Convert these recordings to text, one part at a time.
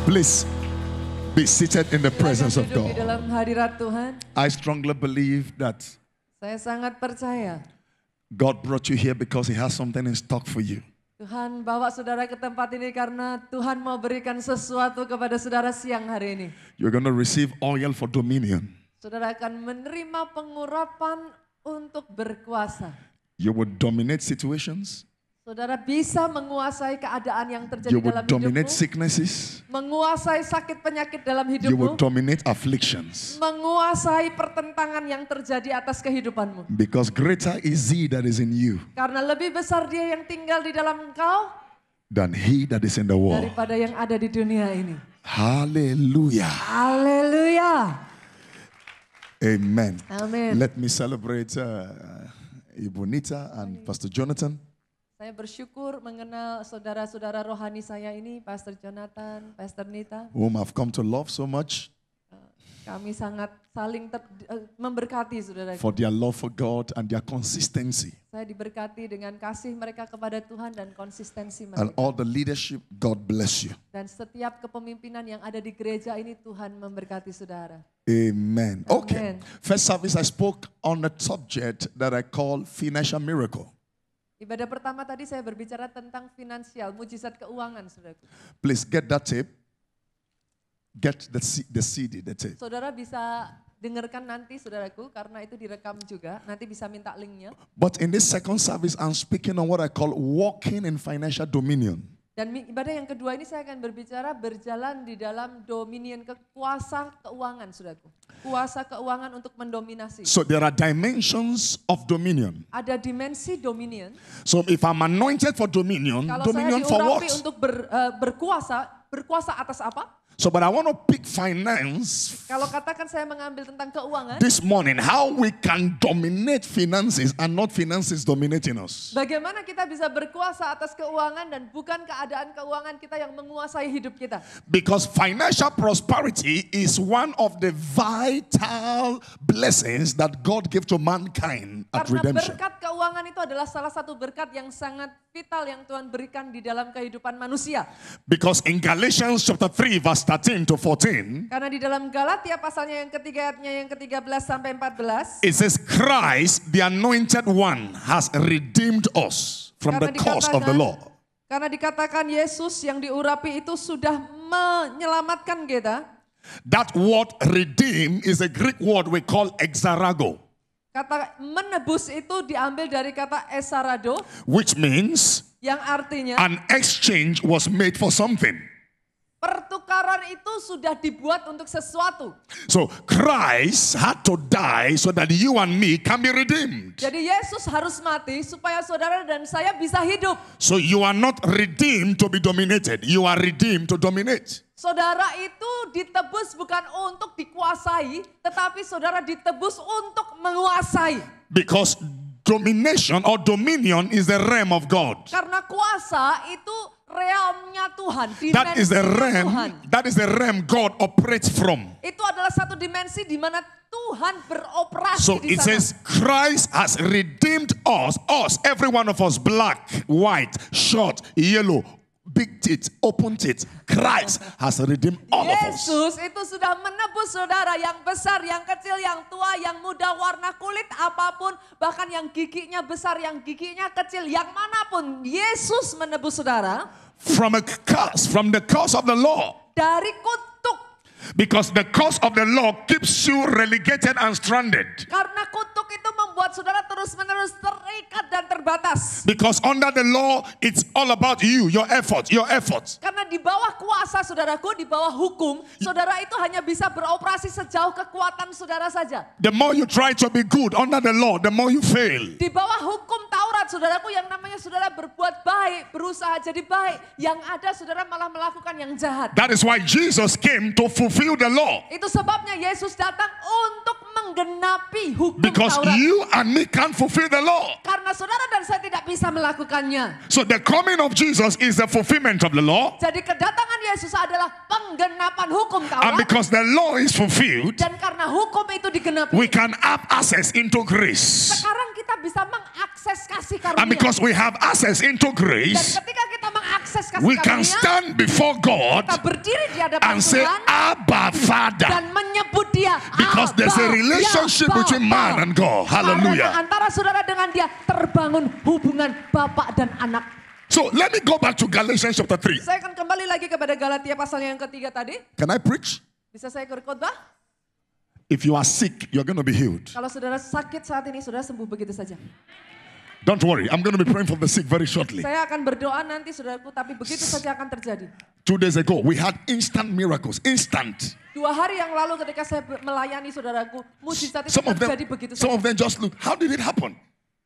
Please be seated in the presence of Duduk di God. dalam hadirat Tuhan. I strongly believe that Saya sangat percaya God brought you here because He has something in stock for you. Tuhan bawa saudara ke tempat ini karena Tuhan mau berikan sesuatu kepada saudara siang hari ini. You're going to receive oil for dominion. Saudara akan menerima pengurapan untuk berkuasa. You will dominate situations. Saudara bisa menguasai keadaan yang terjadi You will dalam dominate hidupmu. sicknesses. Menguasai sakit penyakit dalam You will hidupmu. dominate afflictions. Menguasai pertentangan yang terjadi atas kehidupanmu. Because greater is He that is in you Karena lebih besar Dia yang tinggal di dalam engkau than he that is in the world. daripada yang ada di dunia ini. Hallelujah. Haleluya. Amen. Amin. Let me celebrate Ibu Nita and Pastor Jonathan. Saya bersyukur mengenal saudara-saudara rohani saya ini, Pastor Jonathan, Pastor Nita. Whom I've come to love so much Kami sangat saling memberkati saudara. for their love for God and their consistency. Saya diberkati dengan kasih mereka kepada Tuhan dan konsistensi And mereka. all the leadership, God bless you. Dan setiap kepemimpinan yang ada di gereja ini Tuhan memberkati saudara. Amen. Okay. Amen. First service I spoke on a subject that I call financial miracle. Ibadah pertama tadi saya berbicara tentang finansial, mujizat keuangan saudaraku. Please get that tape. Get the CD, the tape. Saudara bisa dengarkan nanti saudaraku karena itu direkam juga, nanti bisa minta linknya. But in this second service, I'm speaking on what I call walking in financial dominion. Dan ibadah yang kedua ini saya akan berbicara berjalan di dalam dominion kuasa keuangan saudaraku. Kuasa keuangan untuk mendominasi. So there are dimensions of dominion. Ada dimensi dominion. So if I'm anointed for dominion, Kalau saya dominion for what? diurapi untuk berkuasa atas apa? So but I want to pick finance Kalau katakan saya mengambil tentang keuangan, this morning, how we can dominate finances and not finances dominating us. bagaimana kita bisa berkuasa atas keuangan dan bukan keadaan keuangan kita yang menguasai hidup kita. Because financial prosperity is one of the vital blessings that God gave to mankind at Karena redemption. berkat keuangan itu adalah salah satu berkat yang sangat vital yang Tuhan berikan di dalam kehidupan manusia. Because in Galatians chapter 3 verse 13 to 14, Karena di dalam Galatia pasalnya yang ketiga ayatnya yang ke-13 sampai 14, it says Christ, the anointed one, has redeemed us from the curse of the law. Karena dikatakan Yesus yang diurapi itu sudah menyelamatkan kita. That word redeem is a Greek word we call exarago, Kata menebus itu diambil dari kata esarado which means yang artinya an exchange was made for something. pertukaran itu sudah dibuat untuk sesuatu. So Christ had to die so that you and me can be redeemed. Jadi Yesus harus mati supaya saudara dan saya bisa hidup. So you are not redeemed to be dominated. You are redeemed to dominate. Saudara itu ditebus bukan untuk dikuasai, tetapi saudara ditebus untuk menguasai. Because domination or dominion is the realm of God. Karena kuasa itu realmnya Tuhan, That is the dimensinya Tuhan. realm. That is the realm God operates from. Itu adalah satu dimensi di mana Tuhan beroperasi So di it sana. says Christ has redeemed us, every one of us, black, white, short, yellow, big teeth, open teeth. Christ has redeemed all of us. Yesus itu sudah menebus saudara yang besar, yang kecil, yang tua, yang muda, warna kulit apapun, bahkan yang giginya besar, yang giginya kecil, yang manapun. Yesus menebus saudara From a curse, from the curse of the law. dari kutuk. Because the curse of the law keeps you relegated and stranded. Karena kutuk itu membuat saudara terus-menerus terikat dan terbatas. Because under the law, it's all about you, your effort, your effort. Karena di bawah kuasa saudaraku, di bawah hukum, saudara itu hanya bisa beroperasi sejauh kekuatan saudara saja. The more you try to be good under the law, the more you fail. Di bawah hukum Taurat saudaraku yang namanya saudara berbuat baik, berusaha jadi baik. Yang ada saudara malah melakukan yang jahat. That is why Jesus came to fulfill the law. Itu sebabnya Yesus datang untuk menggenapi hukum Because Taurat. you and me can't fulfill the law. Karena saudara dan saya tidak bisa melakukannya. So the coming of Jesus is the fulfillment of the law. Jadi kedatangan Yesus adalah penggenapan hukum And Taurat. because the law is fulfilled, Dan karena hukum itu digenapi, we can have access into grace. sekarang kita bisa mengakses kasih And karunia. because we have access into Dan grace, ketika kita mengakses kasih we can karunia, stand before God kita berdiri di hadapan and say, Tuhan Abba, Father. dan menyebut dia Because there's a Abba, relationship ya between man Bapa. and God. Karena Hallelujah. antara saudara dengan dia terbangun hubungan bapak dan anak. So let me go back to Galatians chapter 3. Saya akan kembali lagi kepada Galatia pasalnya yang ketiga tadi. Can I preach? Bisa saya berkhotbah? If you are sick, you're going to be healed. Kalau saudara sakit saat ini, saudara sembuh begitu saja. Don't worry, I'm going to be praying for the sick very shortly. Saya akan berdoa nanti saudaraku, tapi begitu saja akan terjadi. 2 days ago, we had instant miracles. Instant. 2 hari yang lalu ketika saya melayani saudaraku, mujizat itu Some of them, terjadi begitu some saja. of them just look, how did it happen?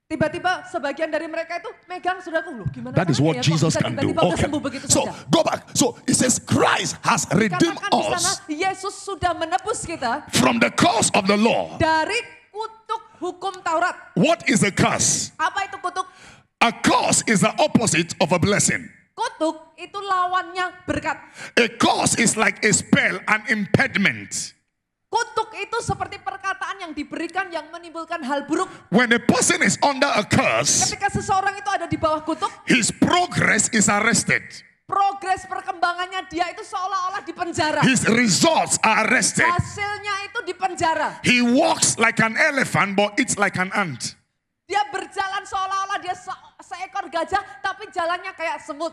Tiba-tiba sebagian dari mereka itu megang saudaraku, loh gimana That is caranya what ya, kok Jesus bisa can do. tiba-tiba udah Okay. sembuh begitu So saja. go back. So it says Christ has redeemed Katakan di sana, us Yesus sudah menebus kita from the curse of the law. dari kutuk hukum Taurat. What is a curse? Apa itu kutuk? A curse is the opposite of a blessing. Kutuk itu lawannya berkat. A curse is like a spell, an impediment. Kutuk itu seperti perkataan yang diberikan yang menimbulkan hal buruk. When a person is under a curse, Ketika seseorang itu ada di bawah kutuk, his progress is arrested. progres perkembangannya dia itu seolah-olah di penjara. His results are arrested. Hasilnya itu di penjara. He walks like an elephant but eats like an ant. Dia berjalan seolah-olah dia seekor gajah, tapi jalannya kayak semut.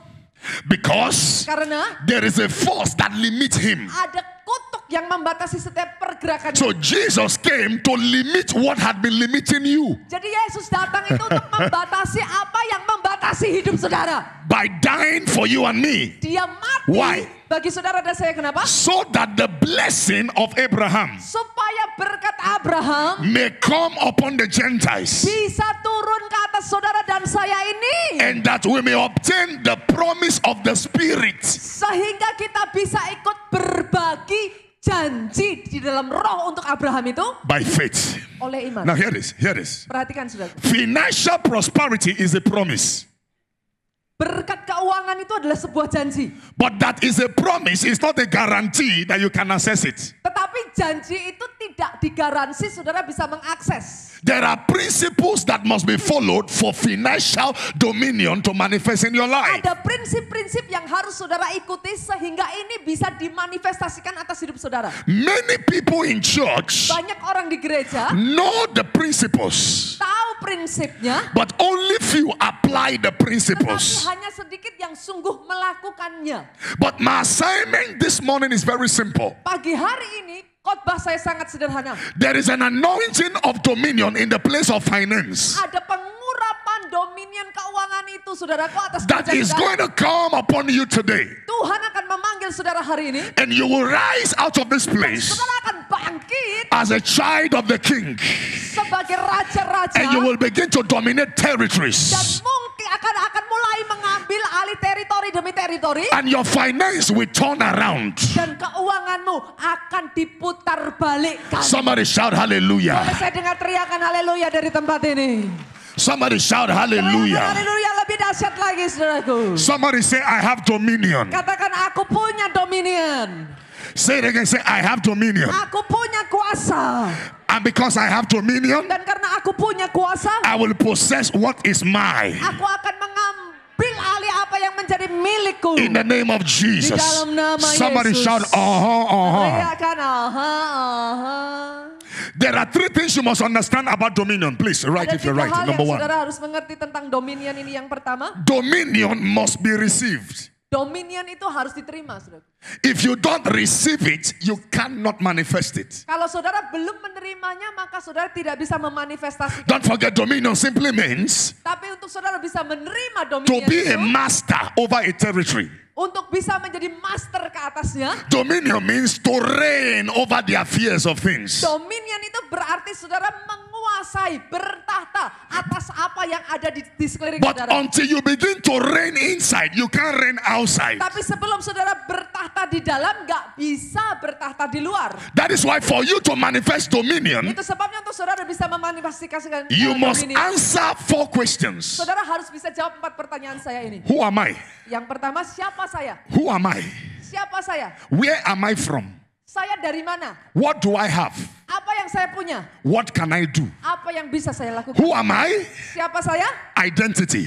Because Karena there is a force that limits him. ada kutuk yang membatasi setiap pergerakannya. So Jesus came to limit what had been limiting you Jadi Yesus datang itu untuk membatasi apa yang membatasi hidup saudara. by dying for you and me. Dia mati Why? bagi saudara dan saya. Kenapa? So that the blessing of Abraham Supaya berkat Abraham may come upon the Gentiles. bisa turun ke atas saudara dan saya ini. And that we may obtain the promise of the Spirit. Sehingga kita bisa ikut berbagi janji di dalam roh untuk Abraham itu By faith. oleh iman. Now hear this, hear this. Perhatikan saudara. Financial prosperity is a promise. Berkat keuangan itu adalah sebuah janji. But that is a promise, it's not a guarantee that you can access it. Tetapi janji itu tidak digaransi saudara bisa mengakses. There are principles that must be followed for financial dominion to manifest in your life. Ada prinsip-prinsip yang harus saudara ikuti sehingga ini bisa dimanifestasikan atas hidup saudara. Many people in church Banyak orang di gereja know the principles, tahu prinsipnya, but only few apply the tetapi principles. hanya sedikit yang sungguh melakukannya. But my assignment this morning is very simple. Pagi hari ini khotbah saya sangat sederhana. There is an anointing of dominion in the place of finance Ada pengurapan dominion keuangan itu saudaraku atas that gereja is kita. going to come upon you today. Tuhan akan memanggil saudara hari ini. And you will rise out of this place Saudara akan bangkit as a child of the King. sebagai raja-raja. And you will begin to dominate Dan territories. mungkin akan mulai mengambil alih teritori demi teritori. And your finance will turn around. Dan keuanganmu akan diputar balikkan. Somebody shout hallelujah. Boleh saya dengar teriakan haleluya dari tempat ini? Somebody shout Teriakan hallelujah. haleluya lebih dahsyat lagi saudaraku. Somebody say, I have dominion. Katakan aku punya dominion. Say it again, say, I have dominion. Aku punya kuasa. And because I have dominion, Dan karena aku punya kuasa, I will possess what is mine. aku akan mengambil alih apa yang menjadi milikku. In the name of Jesus. dalam nama Somebody Yesus. shout, uh-huh. Teriakan aha. There are three things you must understand about dominion. Please, write Ada if you're 3 right. hal yang Number one. saudara harus mengerti tentang dominion ini. Yang pertama, Dominion must be received. dominion itu harus diterima, saudara. If you don't receive it, you cannot manifest it. Kalau saudara belum menerimanya, maka saudara tidak bisa memanifestasikan. Don't forget, dominion simply means Tapi untuk saudara bisa menerima to dominion be a itu, master over a territory. untuk bisa menjadi master ke atasnya, Dominion means to reign over the affairs of things. dominion itu berarti saudara menguasai, bertahta atas apa yang ada di sekeliling But saudara. until you begin to reign inside, you can't reign outside. Tapi sebelum saudara bertahta di dalam, nggak bisa bertahta di luar. That is why for you to manifest dominion, Itu sebabnya untuk saudara bisa memanifestasikan you must dominion. answer 4 questions. Saudara harus bisa jawab 4 pertanyaan saya ini. Who am I? Yang pertama, siapa saya? Who am I? Siapa saya? Where am I from? Saya dari mana? What do I have? Apa yang saya punya? What can I do? Apa yang bisa saya lakukan? Who am I? Siapa saya? Identity.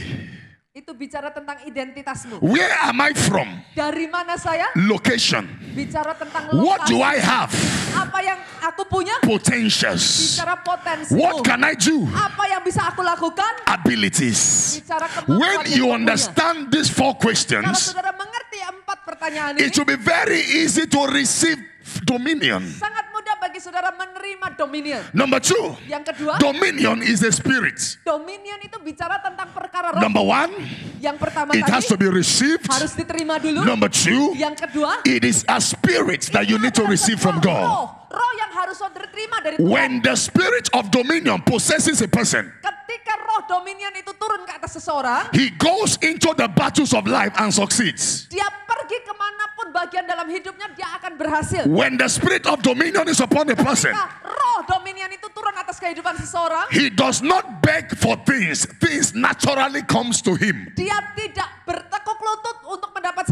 Itu bicara tentang identitasmu. Where am I from? Dari mana saya? Location. Bicara tentang What do I lokasi. have? Apa yang aku punya? Potentials. Bicara potensi. What can I do? Apa yang bisa aku lakukan? Abilities. Bicara kemampuan When yang you kau punya. understand these 4 Kalau questions, saudara mengerti 4 pertanyaan ini, it will be very easy to receive dominion. sangat mudah bagi saudara menerima dominion. Number 2, Yang kedua, dominion is a spirit. dominion itu bicara tentang perkara roh. Number 1, Yang pertama it has to tadi be received. harus diterima dulu. Number 2, Yang kedua, it is a spirit that you need to adalah receive from sebuah God. Roh yang harus saudara terima dari Tuhan. When the spirit of dominion possesses a person, Ketika roh dominion itu turun ke atas seseorang, he goes into the battles of life and succeeds. dia pergi kemanapun bagian dalam hidupnya, dia akan berhasil. When the spirit of dominion is upon a person, Ketika roh dominion itu turun atas kehidupan seseorang, he does not beg for things. Things naturally comes to him. dia tidak bertekuk lutut untuk mendapat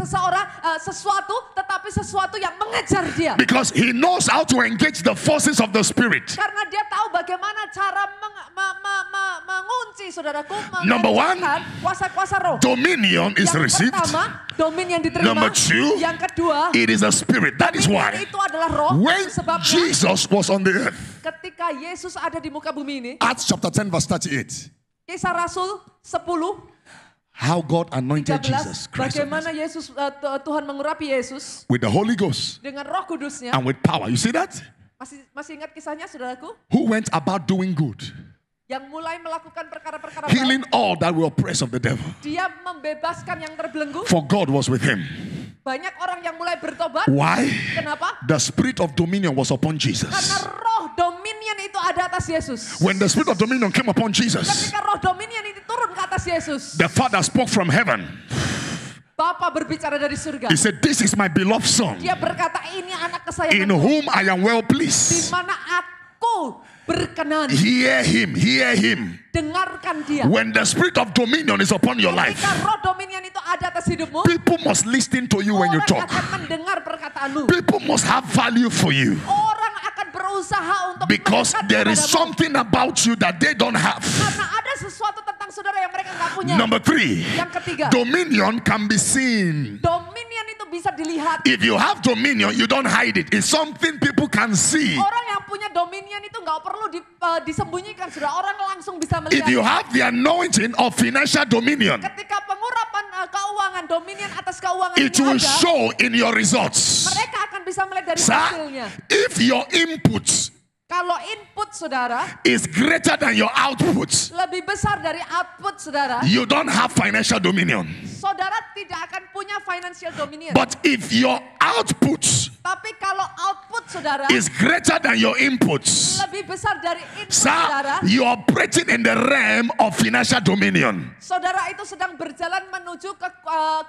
sesuatu, tetapi sesuatu yang mengejar dia. Because he knows how to engage the forces of the spirit. Karena dia tahu bagaimana cara mengunci, saudaraku, Number 1, mengancamkan kuasa-kuasa roh. Dominion is Yang received. pertama, dominion diterima. Number 2, Yang kedua, it is a spirit. That is dominion why itu adalah roh. when Itu sebabnya Jesus was on the earth, ketika Yesus ada di muka bumi ini, Acts chapter 10 verse 38, Kisah Rasul 10, how God anointed 13, Jesus Christ bagaimana Yesus Tuhan mengurapi Yesus with the Holy Ghost dengan Roh Kudusnya. and with power. You see that? Masih ingat kisahnya, saudaraku? Who went about doing good, Yang mulai melakukan perkara-perkara healing baik. all that were oppressed of the devil. Dia membebaskan yang terbelenggu. For God was with him. Banyak orang yang mulai bertobat. Why? Kenapa? The spirit of dominion was upon Jesus. Karena roh dominion itu ada atas Yesus. When the spirit of dominion came upon Jesus, Ketika roh dominion itu turun ke atas Yesus, the Father spoke from heaven. Bapa berbicara dari surga. He said, "This is my beloved son, Dia berkata, ini anak in kesayanganku, whom I am well di pleased. mana aku berkenan. Hear him, hear him." Dengarkan dia. When the spirit of dominion is upon your life, Ketika roh dominion itu ada atas hidupmu, people must listen to you when you orang talk. akan mendengar perkataanmu. People must have value for you Orang akan berusaha untuk because mendekat there is kepadamu. something about you that they don't have. Karena ada sesuatu tentang saudara yang mereka nggak punya. Number 3, Yang ketiga, dominion can be seen. dominion itu bisa dilihat. If you have dominion, you don't hide it. It's something people can see. Orang yang punya dominion itu nggak perlu disembunyikan, sudah orang langsung bisa If you melihat. have the anointing of financial dominion, Ketika pengurapan keuangan, dominion atas keuangan it ini will ada, show in your results. mereka akan bisa melihat dari Sir, hasilnya. if your inputs Kalau input saudara is greater than your outputs, lebih besar dari output saudara, you don't have financial dominion. saudara tidak akan punya financial dominion. But if your outputs Tapi kalau output saudara is greater than your inputs, lebih besar dari input sir, saudara, you are operating in the realm of financial dominion. saudara itu sedang berjalan menuju ke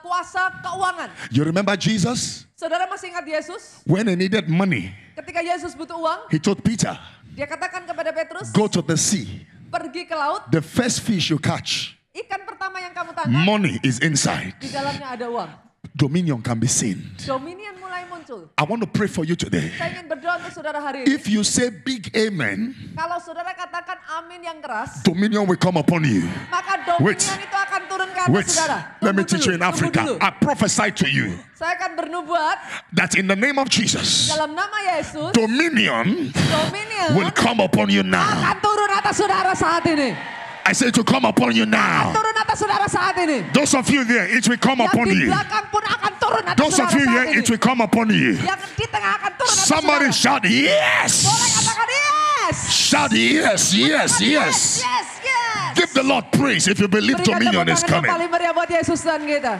kuasa keuangan. You remember Jesus? Saudara masih ingat Yesus? When he needed money, Ketika Yesus butuh uang, he told Peter, dia katakan kepada Petrus, go to the sea. pergi ke laut, The first fish you catch, ikan pertama yang kamu tangkap, money is inside. di dalamnya ada uang. Dominion can be seen. Dominion mulai muncul. I want to pray for you today. Saya ingin berdoa untuk saudara hari ini. If you say big amen, Kalau saudara katakan amin yang keras, dominion will come upon you. maka dominion Wait. itu akan turun ke atas Wait, saudara. let me Tunggu teach you in dulu, tunggu Africa. dulu. I prophesy to you Saya akan bernubuat that in the name of Jesus, dalam nama Yesus, dominion dominion will come upon you now. akan turun atas saudara saat ini. I say to come upon you now. Turun atas saudara saat ini. Those of you there, it will come Yang upon di you. belakang pun akan turun atas Those of saudara you saat here, ini. it will come upon you. Yang di tengah akan turun atas Somebody saudara. shout yes. Boleh katakan yes. Shout yes, yes, yes. Yes, yes. Give the Lord praise if you believe Berikan dominion tepuk is tangan yang coming. paling meriah buat Yesus Tuhan kita.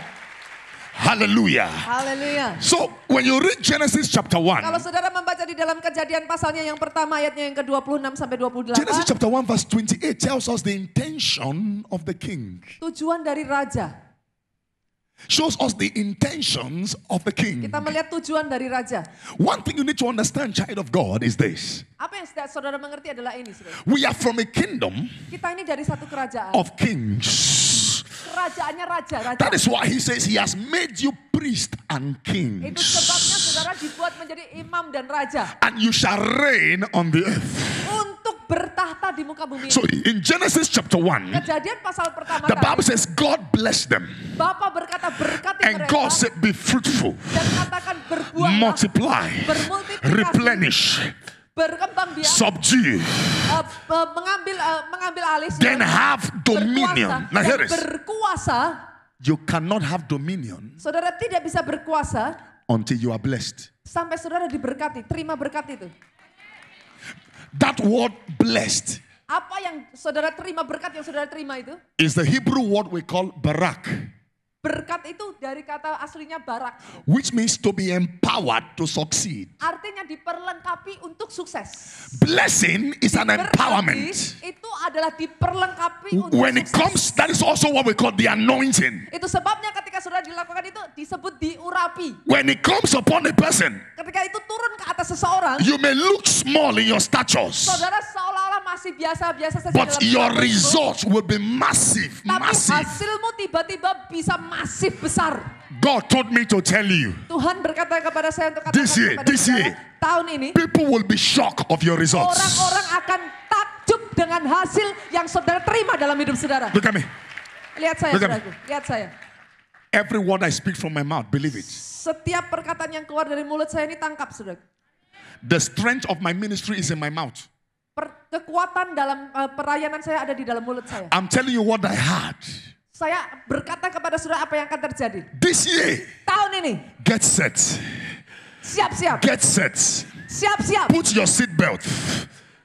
Hallelujah. Haleluya. So when you read Genesis chapter 1, Kalau saudara membaca di dalam Kejadian pasalnya yang pertama ayatnya yang ke-26 sampai 28. Genesis chapter 1 verse 28 tells us the intention of the king. Tujuan dari raja. Shows us the intentions of the king. Kita melihat tujuan dari raja. One thing you need to understand, child of God, is this. Apa yang saudara mengerti adalah ini, saudara. We are from a kingdom Kita ini dari satu kerajaan. of kings. Kerajaannya raja. That is why he says he has made you priest and Itu kings. sebabnya saudara dibuat menjadi imam dan raja. And you shall reign on the earth. Untuk bertahta di muka bumi. So in Genesis chapter 1, Kejadian pasal pertama the Bible tadi, says God blessed them. Bapa berkata berkati And mereka God said, be fruitful, dan katakan berbuah, multiply, bermultiplikasi, replenish, berkembang biak, subdue, mengambil alih, then have dominion. berkuasa, Now here dan is, berkuasa. you cannot have dominion Saudara tidak bisa berkuasa until you are blessed. sampai saudara diberkati, terima berkat itu. That word blessed Apa yang saudara terima, berkat yang saudara terima itu? is the Hebrew word we call barak, Berkat itu dari kata aslinya barak. which means to be empowered to succeed. Artinya diperlengkapi untuk sukses. Blessing is an Diberkati empowerment. itu adalah diperlengkapi untuk When it sukses. comes, that is also what we call the anointing. Itu sebabnya ketika saudara dilakukan itu disebut diurapi. When it comes upon a person, Ketika itu turun ke atas seseorang, you may look small in your statures, saudara seolah-olah masih biasa-biasa saja but dalam your bentukmu. results will be massive, Tapi massive. hasilmu tiba-tiba bisa masif besar. God told me to tell you, Tuhan berkata kepada saya untuk katakan This year, kepada this saudara, year. tahun ini people will be shocked of your results. orang-orang akan takjub dengan hasil yang saudara terima dalam hidup saudara. Look at me. Lihat saya, Look at me. saudaraku. Lihat saya. Every word I speak from my mouth, believe it. Setiap perkataan yang keluar dari mulut saya ini tangkap, saudara. The strength of my ministry is in my mouth. Kekuatan dalam pelayanan saya ada di dalam mulut saya. I'm telling you what I had. Saya berkata kepada saudara apa yang akan terjadi. This year, Tahun ini, get set. siap-siap. Get set. Siap-siap. Put your seatbelt.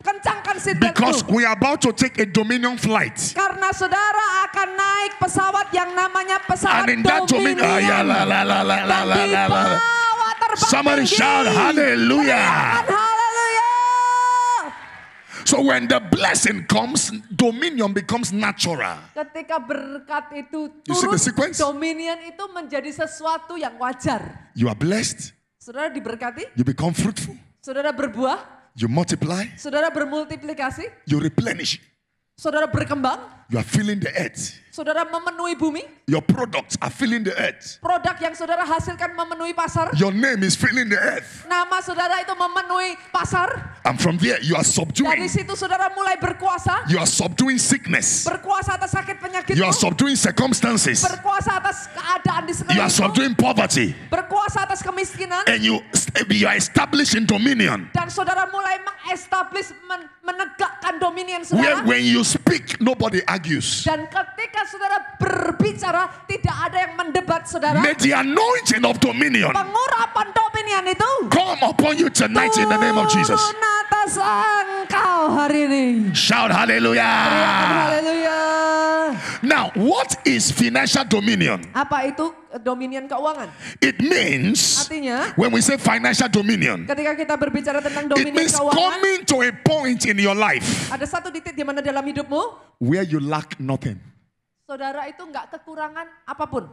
Kencangkan Because seatbeltmu. we are about to take a dominion flight. Karena saudara akan naik pesawat yang namanya pesawat And in that dominion, Dominion. Dan dibawa terbang Somebody tinggi. shout hallelujah. Teriakan haleluya. So when the blessing comes, dominion becomes natural. Ketika berkat itu You see turun, the sequence? dominion itu menjadi sesuatu yang wajar. You are blessed, Saudara diberkati, you become fruitful, saudara berbuah, you multiply, saudara bermultiplikasi, you replenish, saudara berkembang, you are filling the earth. saudara memenuhi bumi, Your products are filling the earth. produk yang saudara hasilkan memenuhi pasar, Your name is filling the earth. nama saudara itu memenuhi pasar. And from there, you are Dari subduing. situ saudara mulai berkuasa, You are subduing sickness. berkuasa atas sakit penyakitmu, You are subduing circumstances. berkuasa atas keadaan di You are sekelilingmu, subduing poverty. berkuasa atas kemiskinan, And you are establishing dominion. dan saudara mulai mengestablish, menegakkan dominion Where saudara. when you speak, nobody argues. Dan ketika saudara berbicara, tidak ada yang mendebat saudara. May the anointing of dominion Pengurapan dominion itu come upon you tonight in the name of Jesus. turun atas engkau hari ini. Shout Teriakan hallelujah. haleluya. Now, what is financial dominion? Apa itu dominion keuangan? It means, Artinya, when we say financial dominion, ketika kita berbicara tentang it dominion means keuangan, coming to a point in your life ada satu titik di mana dalam hidupmu, where you lack nothing. saudara itu nggak kekurangan apapun.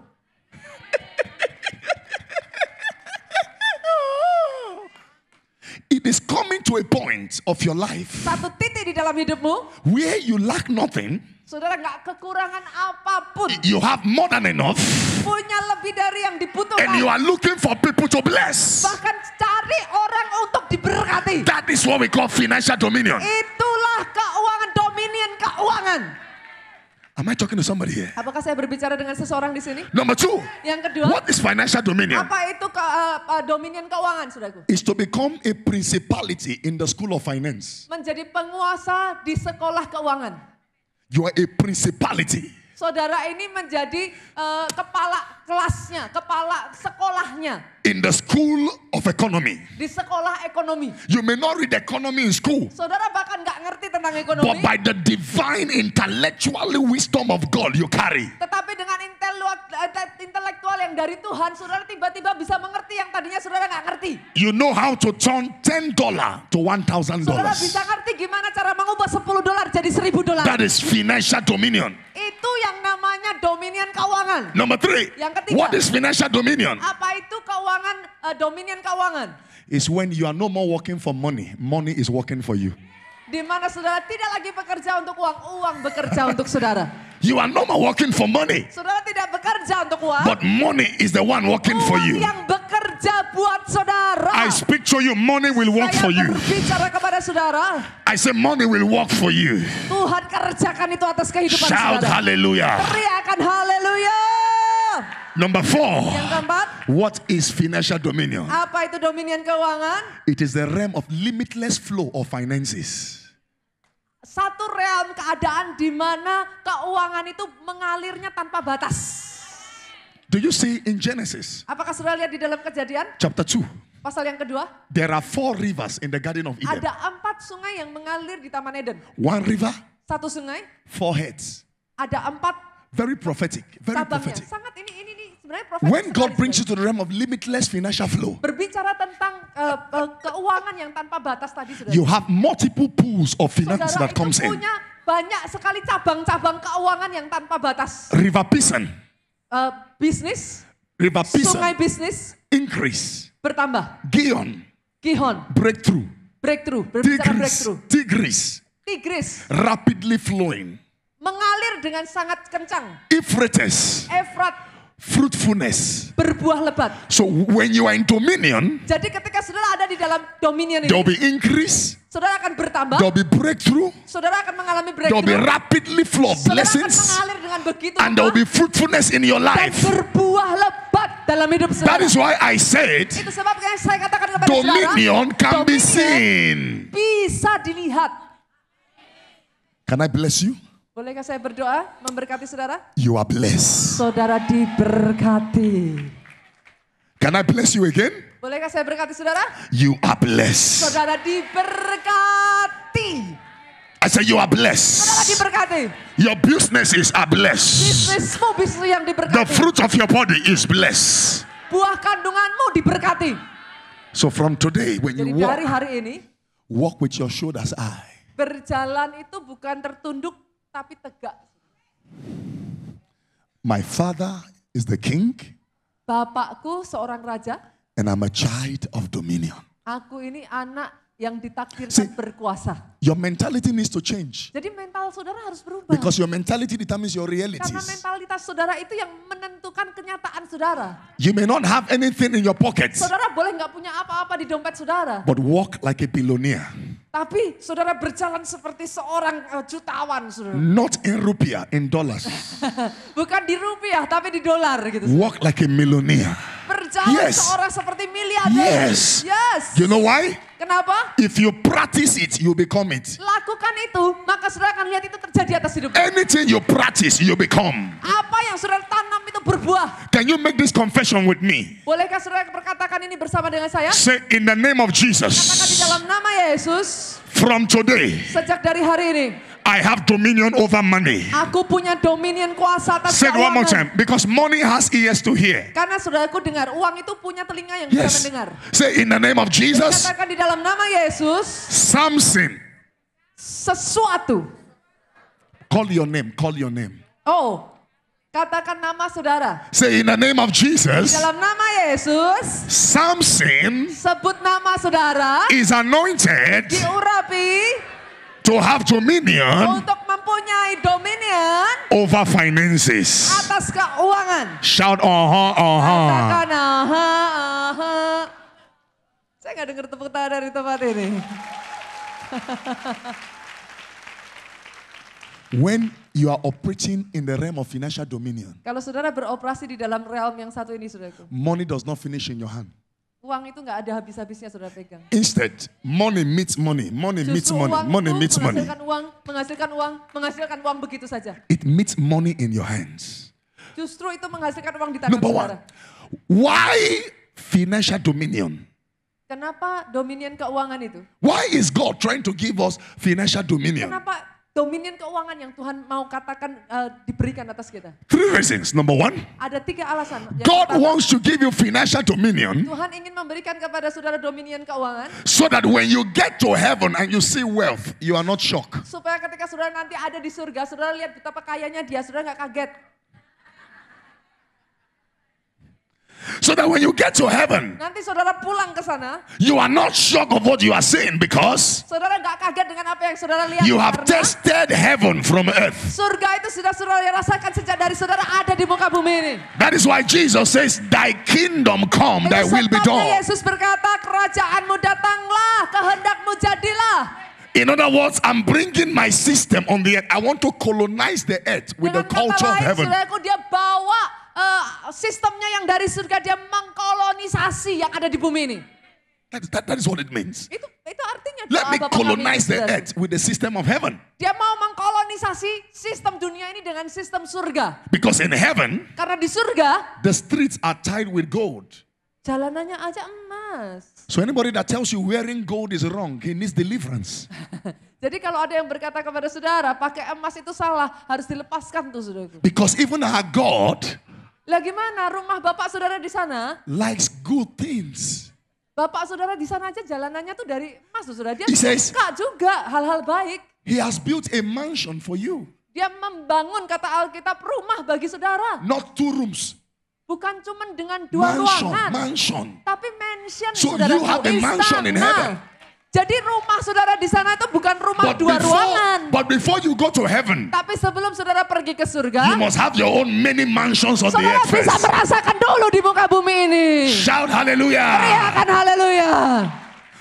It is coming to a point of your life Satu titik di dalam hidupmu, where you lack nothing, saudara nggak kekurangan apapun. you have more than enough, Punya lebih dari yang and dibutuhkan. you are looking for people to bless. Bahkan cari orang untuk diberkati. That is what we call financial dominion. Itulah keuangan, dominion keuangan. Am I talking to somebody here? Apakah saya berbicara dengan seseorang di sini? Number two, Yang kedua, what is financial dominion? apa itu dominion keuangan, saudaraku? Is to become a principality in the school of finance. Menjadi penguasa di sekolah keuangan. You are a principality. Saudara ini menjadi kepala kelasnya, kepala sekolahnya In the school of economy. di sekolah ekonomi. You may not read economy in school, Saudara bahkan nggak ngerti tentang but ekonomi, by the divine intellectual wisdom of God you carry, tetapi dengan intelektual yang dari Tuhan, saudara tiba-tiba bisa mengerti yang tadinya saudara nggak ngerti. you know how to turn $10 to $1,000. Saudara bisa ngerti gimana cara mengubah $10 jadi $1,000. That is financial dominion. Itu yang namanya dominion keuangan. Number three, Yang ketiga. what is financial dominion? Apa itu keuangan, dominion keuangan? It's when you are no more working for money. Money is working for you. Di mana saudara tidak lagi bekerja untuk uang, uang bekerja untuk saudara. You are no more working for money, Saudara tidak bekerja untuk uang, but money is the one working for uang you. yang bekerja bekerja buat saudara. I speak to you, money will work Saya for you. berbicara kepada saudara. I say money will work for you. Tuhan kerjakan itu atas kehidupan Shout saudara. hallelujah. Teriakan haleluya. Number 4. Yang keempat, What is financial dominion? apa itu dominion keuangan? It is the realm of limitless flow of finances. Satu realm keadaan di mana keuangan itu mengalirnya tanpa batas. Do you see in Genesis Apakah saudara lihat di dalam Kejadian chapter 2? pasal yang kedua? There are 4 rivers in the Garden of Eden. Ada 4 sungai yang mengalir di Taman Eden. 1 river, Satu sungai, 4 heads. ada 4 Very prophetic. Very cabangnya. prophetic. Sangat ini sebenarnya profetis. When God brings you to the realm of limitless financial flow, berbicara tentang keuangan yang tanpa batas tadi, saudara. you have multiple pools of finance Saudara that comes itu in. punya banyak sekali cabang-cabang keuangan yang tanpa batas. River Pison, Bisnis, River sungai Pison, bisnis increase. bertambah. Gihon, Gihon, breakthrough. breakthrough, berbicara Tigris, breakthrough. Tigris, Tigris, rapidly flowing. mengalir dengan sangat kencang. Euphrates, Efrat, fruitfulness. berbuah lebat. So when you are in dominion, Jadi ketika saudara ada di dalam dominion there will ini, be increase, saudara akan bertambah, there will be breakthrough, saudara akan mengalami there will be breakthrough, rapidly flow of saudara akan blessings, mengalir dengan begitu and there will rupa, be fruitfulness in your dan life. berbuah lebat dalam hidup That saudara. is why I said Itu sebabnya saya katakan kepada saudara, dominion can be dominion seen. bisa dilihat. Can I bless you? Bolehkah saya berdoa memberkati saudara? You are blessed. Saudara diberkati. Can I bless you again? Bolehkah saya berkati saudara? You are blessed. Saudara diberkati. I say you are Saudara blessed. diberkati. Your businesses are blessed. Bisnismu bisnis yang The diberkati. fruit of your body is blessed. Buah kandunganmu diberkati. So from today, when Jadi you dari walk, hari ini, walk with your shoulders high. berjalan itu bukan tertunduk tapi tegak. My father is the king, Bapakku seorang raja, and I'm a child of dominion. aku ini anak yang See, ditakdirkan berkuasa. Your mentality needs to change Jadi mental saudara harus berubah. because your mentality determines your Karena realities. mentalitas saudara itu yang menentukan kenyataan saudara. You may not have anything in your pockets, Saudara boleh nggak punya apa-apa di dompet saudara. but walk like a billionaire. Tapi saudara berjalan seperti seorang jutawan, saudara. Not in rupiah, in dollars. Bukan di rupiah, tapi di dolar gitu. Walk like a millionaire. Berjalan Yes. seorang seperti miliarder. Yes. Yes. You know why? Kenapa? If you practice it, you become it. Lakukan itu, maka saudara akan lihat itu terjadi atas hidup. Anything you practice, you become. Apa yang saudara tanam itu berbuah. Can you make this confession with me? Bolehkah saudara berkatakan ini bersama dengan saya? Say, in the name of Katakan di Jesus, dalam nama Yesus, from today, sejak dari hari ini, I have dominion over money. aku punya dominion kuasa atas Say it one more keuangan. time. Because money has ears to hear. Karena saudaraku dengar, uang itu punya telinga yang bisa Yes. mendengar. Say, in the name of Jesus, Katakan di dalam nama Yesus, Samson. sesuatu. Call your name. Call your name. Oh, katakan nama saudara. Say, in the name of Di Jesus, dalam nama Yesus, Samson sebut nama saudara, is anointed diurapi to have dominion untuk mempunyai dominion over finances. atas keuangan. Shout, uh-huh. Katakan aha, aha. Saya nggak dengar tepuk tangan dari tempat ini. When you are operating in the realm of financial dominion, Kalau saudara beroperasi di dalam realm yang satu ini, saudaraku, money does not finish in your hand. uang itu nggak ada habis-habisnya saudara pegang. Instead, money meets money. Money meets Justru money. uang Money itu meets money. menghasilkan uang begitu saja. It meets money in your hands. Justru itu menghasilkan uang di tangan Number saudara. one, why financial dominion? Kenapa dominion keuangan itu? Why is God trying to give us financial dominion? Kenapa dominion keuangan yang Tuhan mau katakan diberikan atas kita? 3 reasons. Number 1, Ada 3 alasan. Yang God pertama, wants to give you financial dominion Tuhan ingin memberikan kepada saudara dominion keuangan so that when you get to heaven and you see wealth, you are not shocked. supaya ketika saudara nanti ada di surga, saudara lihat betapa kayanya dia, saudara nggak kaget. So that when you get to heaven, Nanti saudara pulang ke sana, you are not shocked of what you are seeing because saudara nggak kaget dengan apa yang saudara lihat. you have Karena tested heaven from earth. surga itu sudah saudara rasakan sejak dari saudara ada di muka bumi ini. That is why Jesus says, thy kingdom come, thy Itu will be sebabnya done. Yesus berkata, kerajaanmu datanglah, kehendakmu jadilah. In other words, I'm bringing my system on the earth. I want to colonize the earth with the Dengan culture kata of lain, heaven. saudaraku, dia bawa sistemnya yang dari surga, dia mengkolonisasi yang ada di bumi ini. That is what it means. Itu artinya Let doa me Bapa kami colonize di the surga. earth with the system of heaven. Dia mau mengkolonisasi sistem dunia ini dengan sistem surga. Because in heaven, Karena di surga, the streets are tied with gold. jalanannya aja emas. So anybody that tells you wearing gold is wrong, he needs deliverance. Jadi kalau ada yang berkata kepada saudara, pakai emas itu salah, harus dilepaskan tuh saudaraku. Because even our God Lah gimana rumah bapak saudara di sana? likes good things. Bapak saudara di sana aja jalanannya tuh dari emas tuh saudara. Dia He says- suka juga hal-hal baik. He has built a mansion for you. Dia membangun, kata Alkitab, rumah bagi saudara. Not 2 rooms. Bukan cuma dengan 2 ruangan. Mansion. Tapi mansion So saudara. you have a mansion in heaven. Jadi rumah saudara di sana itu bukan rumah 2 ruangan. But before you go to heaven, Tapi sebelum saudara pergi ke you surga, must have your own many mansions on the saudara earth bisa first. merasakan dulu di muka bumi ini. Shout hallelujah. Teriakan haleluya.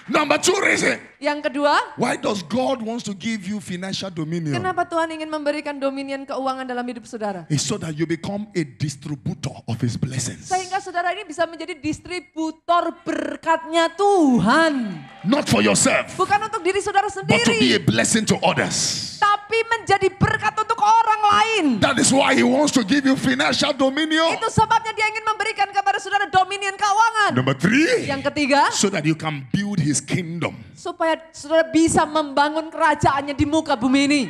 Number 2 reason. Yang kedua, Why does God wants to give you financial dominion? kenapa Tuhan ingin memberikan dominion keuangan dalam hidup saudara? It's so that you become a distributor of his blessings. Sehingga saudara ini bisa menjadi distributor berkatnya Tuhan. Not for yourself, Bukan untuk diri saudara but to be a sendiri, blessing to others. tapi menjadi berkat untuk orang lain. That is why he wants to give you financial dominion. Itu sebabnya dia ingin memberikan kepada saudara dominion keuangan. Number 3, Yang ketiga, so that you can build his kingdom. supaya saudara bisa membangun kerajaannya di muka bumi ini.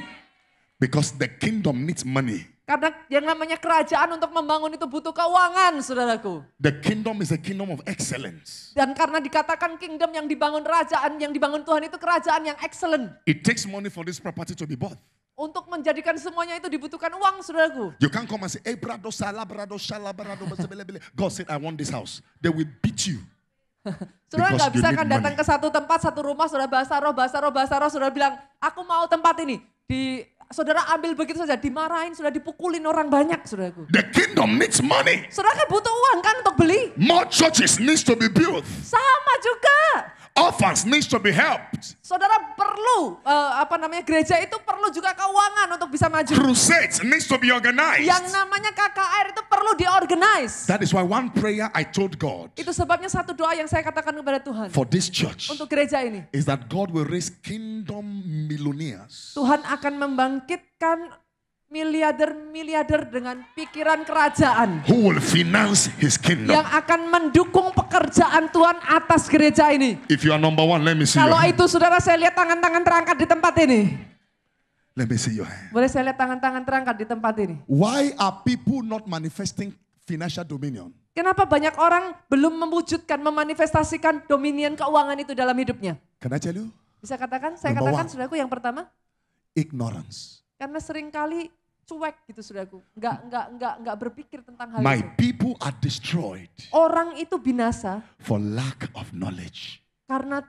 Because the kingdom needs money. Karena yang namanya kerajaan untuk membangun itu butuh keuangan, saudaraku. The kingdom is a kingdom of excellence. Dan karena dikatakan kingdom yang dibangun kerajaan, yang dibangun Tuhan itu kerajaan yang excellent. It takes money for this property to be bought. Untuk menjadikan semuanya itu dibutuhkan uang, saudaraku. You can't come and say, hey, brado, salabrado, shalabrado, basebelebele." God said, I want this house. They will beat you. Saudara Because nggak you bisa need kan datang money. ke satu tempat, satu rumah, saudara bahasa roh, saudara bilang, aku mau tempat ini. Saudara ambil begitu saja, dimarahin, sudah dipukulin orang banyak, saudaraku. The kingdom needs money. Saudara kan butuh uang kan untuk beli. More churches needs to be built. Sama juga. Orphans needs to be helped. Saudara perlu, gereja itu perlu juga keuangan untuk bisa maju. Crusades needs to be organized. Yang namanya KKR itu perlu diorganize. That is why one prayer I told God Itu sebabnya satu doa yang saya katakan kepada Tuhan. for this church Untuk gereja ini. is that God will raise kingdom millionaires Tuhan akan membangkitkan miliarder-miliarder dengan pikiran kerajaan. who will finance his kingdom. Yang akan mendukung pekerjaan Tuhan atas gereja ini. If you are number 1, let me see your Kalau hand. itu saudara, saya lihat tangan-tangan terangkat di tempat ini. Let me see your hand. Boleh saya lihat tangan-tangan terangkat di tempat ini. Why are people not manifesting financial dominion? Kenapa banyak orang belum mewujudkan, memanifestasikan dominion keuangan itu dalam hidupnya? Can I tell you? Bisa katakan, saya Number katakan one. saudaraku yang pertama, Ignorance. karena seringkali cuek gitu saudaraku. Enggak berpikir tentang hal My itu. people are destroyed Orang itu binasa for lack of knowledge. karena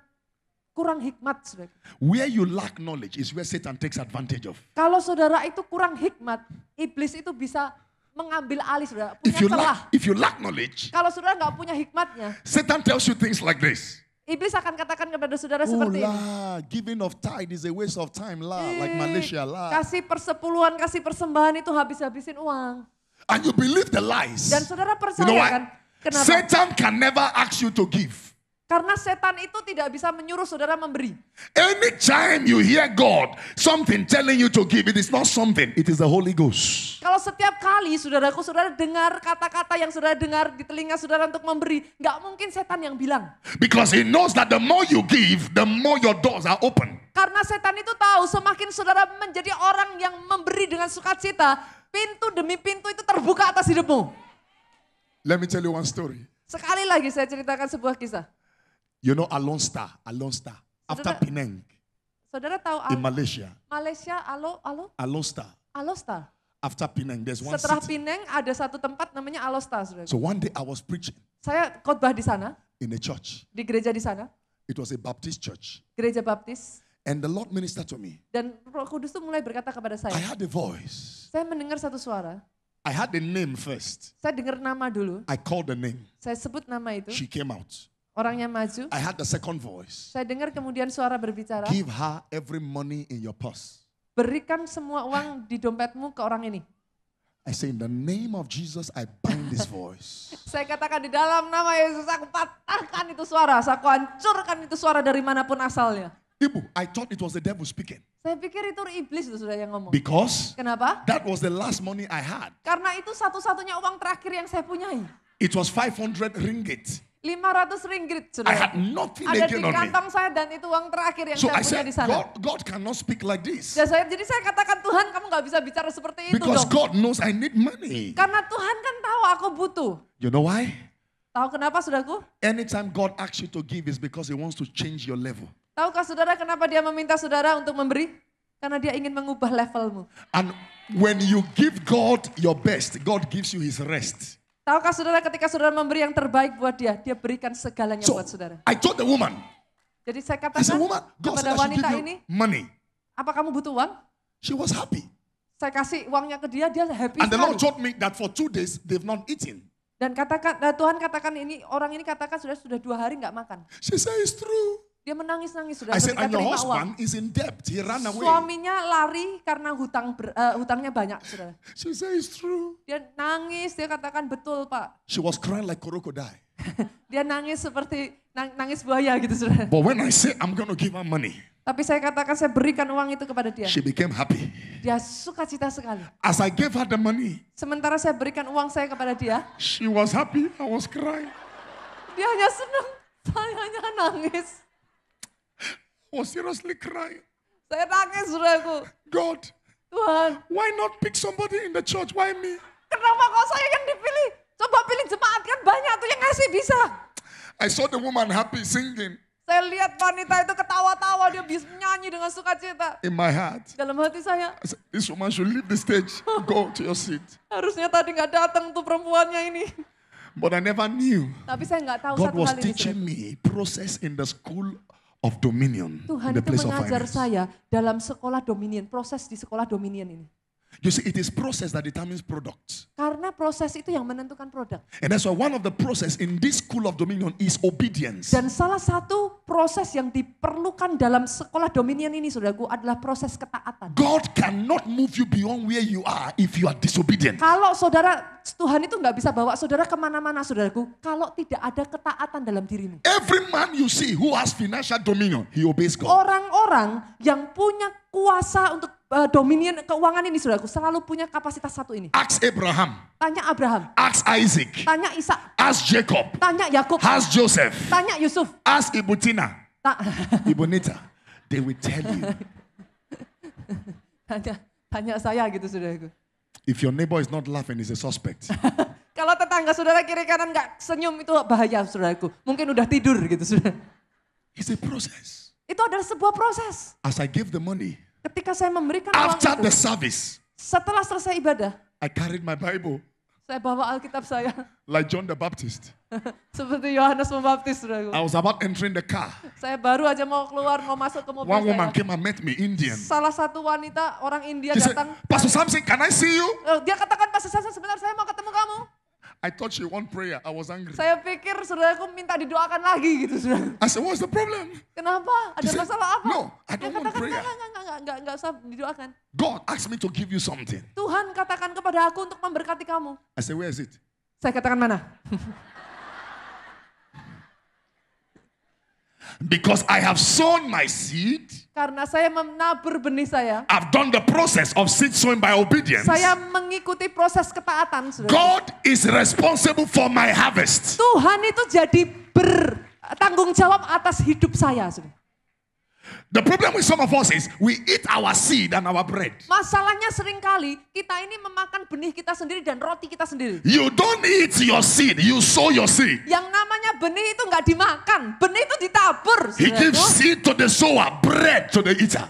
kurang hikmat, saudara. Where you lack knowledge is where Satan takes advantage of. Kalau saudara itu kurang hikmat, iblis itu bisa mengambil alih, saudara. Punya celah. If you lack knowledge, Kalau saudara nggak punya hikmatnya, Satan tells you things like this. iblis akan katakan kepada saudara Oh seperti ini. lah, giving of tithe is a waste of time lah, like Malaysia lah. Kasih persepuluhan, kasih persembahan itu habis-habisin uang. And you believe the lies. Dan saudara You percaya know kan? why? Kenapa? Satan can never ask you to give. Karena setan itu tidak bisa menyuruh saudara memberi. Anytime you hear God, something telling you to give, it is not something, it is the Holy Ghost. Kalau setiap kali saudaraku, saudara dengar kata-kata yang saudara dengar di telinga saudara untuk memberi, nggak mungkin setan yang bilang. Because he knows that the more you give, the more your doors are open. Karena setan itu tahu semakin saudara menjadi orang yang memberi dengan sukacita, pintu demi pintu itu terbuka atas hidupmu. Let me tell you one story. Sekali lagi saya ceritakan sebuah kisah. You know Alone Star, after Saudara- Penang Saudara tahu in Malaysia, Malaysia, Alostar. Alone Star. After Penang, there's one Setelah city. Pineng ada satu tempat namanya Alostar. Saudara. So one day I was preaching Saya khotbah di sana, in a church. di gereja di sana, It was a Baptist church. gereja Baptis. And the Lord ministered to me. Dan Roh Kudus itu mulai berkata kepada I saya. had a voice. Saya mendengar satu suara. I had the name first. Saya dengar nama dulu. I called the name. Saya sebut nama itu. She came out. Orangnya maju. I had the second voice. Saya dengar kemudian suara berbicara. Give her every money in your purse. Berikan semua uang di dompetmu ke orang ini. I say, in the name of Jesus, I bind this voice. Saya katakan di dalam nama Yesus aku patahkan itu suara. Aku hancurkan itu suara dari manapun asalnya. Ibu, I thought it was the devil speaking. Saya pikir itu iblis itu sudah yang ngomong. Because Kenapa? that was the last money I had. Karena itu satu-satunya uang terakhir yang saya punyai. It was 500 ringgit. 500 ringgit I sudah. had nothing Ada di again on me. kantong saya dan itu uang terakhir yang So saya I punya said, di sana. God cannot speak like this. Jadi saya katakan Tuhan kamu gak bisa bicara seperti itu Because dong. God knows I need money. Karena Tuhan kan tahu aku butuh. You know why? Tahu kenapa saudaraku? Anytime God asks you to give is because he wants to change your level. Tahukah saudara kenapa dia meminta saudara untuk memberi? Karena dia ingin mengubah levelmu. And when you give God your best, God gives you his rest. Tahukah saudara ketika saudara memberi yang terbaik buat dia berikkan segalanya So buat saudara. I told the woman, Jadi saya I katakan said, woman, God kepada said I should wanita give ini, you money. apa kamu butuh uang? She was happy. Saya kasih uangnya ke dia, dia happy And the Lord sekali. told me that for 2 days they've not eaten. Dan Tuhan katakan ini, orang ini katakan sudah 2 hari nggak makan. She said, it's true. Dia menangis-nangis sudah I said, ketika and your terima husband uang. is in debt. He ran away. Suaminya lari karena hutangnya banyak, saudara. She said, it's true. Dia nangis, dia katakan betul Pak. She was crying like crocodile. Dia nangis seperti nangis buaya gitu, saudara. But when I said, I'm going to give her money, Tapi saya katakan saya berikan uang itu kepada dia. she became happy. Dia sukacita sekali. As I gave her the money, Sementara saya berikan uang saya kepada dia, she was happy. I was crying. dia hanya senang, saya hanya nangis. I was seriously crying. Saya nangis, saudaraku. God, Tuhan, why not pick somebody in the church? Why me? kenapa kok saya yang dipilih? Coba pilih jemaat kan banyak tuh yang ngasih bisa. I saw the woman happy singing Saya lihat wanita itu ketawa-tawa, dia bisa nyanyi dengan sukacita. in my heart. Dalam hati saya, I said, this woman should leave the stage. Go to your seat. harusnya tadi nggak datang tuh perempuannya ini. But I never knew. Tapi saya nggak tahu God satu was hal ini. teaching me process in the school of dominion. Tuhan In the itu place of mengajar finance. saya dalam sekolah dominion, proses di sekolah dominion ini. You see, it is process that determines product. Karena proses itu yang menentukan produk. And that's why one of the process in this school of dominion is obedience. Dan salah satu proses yang diperlukan dalam sekolah dominion ini, saudaraku, adalah proses ketaatan. God cannot move you beyond where you are if you are disobedient. Kalau saudara, Tuhan itu nggak bisa bawa saudara kemana-mana, saudaraku, kalau tidak ada ketaatan dalam dirimu. Every man you see who has financial dominion, he obeys God. Orang-orang yang punya kuasa untuk dominion keuangan ini, saudaraku, selalu punya kapasitas satu ini. Ask Abraham, Tanya Abraham, ask Isaac, tanya Ishak, ask Jacob, tanya Yakub, ask Joseph, tanya Yusuf. ask Ibutina, Ta- Ibonita. They will tell you. tanya saya gitu, saudaraku. If your neighbor is not laughing, he's a suspect. Kalau tetangga saudara kiri kanan nggak senyum itu bahaya, saudaraku. Mungkin udah tidur gitu, saudara. It's a process. Itu adalah sebuah proses. As I give the money, Ketika saya memberikan uang after itu, the service, setelah selesai ibadah, I carried my Bible saya bawa Alkitab saya like John the Baptist. seperti Yohanes Pembaptis, saudaraku. I was about entering the car. Saya baru aja mau keluar, mau masuk ke mobil One woman saya. came and met me, Indian. Salah satu wanita orang India She said, datang. Pastor Samson, can I see you? Dia katakan, Pastor Samson, sebentar saya mau ketemu kamu. I thought she want prayer. I was angry. Saya pikir saudaraku minta didoakan lagi gitu, saudara. I said, what's the problem? Kenapa? Ada She said, masalah apa? "No, I Dia don't want katakan, prayer." enggak usah didoakan. God asked me to give you something. Tuhan katakan kepada aku untuk memberkati kamu. I said, where is it? Saya katakan mana? Because I have sown my seed. Karena saya menabur benih saya. I've done the process of seed sowing by obedience. Saya mengikuti proses ketaatan, saudara. God is responsible for my harvest. Tuhan itu jadi bertanggung jawab atas hidup saya, saudara. The problem with some of us is we eat our seed and our bread. Masalahnya seringkali kita ini memakan benih kita sendiri dan roti kita sendiri. You don't eat your seed, you sow your seed. Yang namanya benih itu nggak dimakan, benih itu ditabur. He gives saudaraku. seed to the sower, bread to the eater.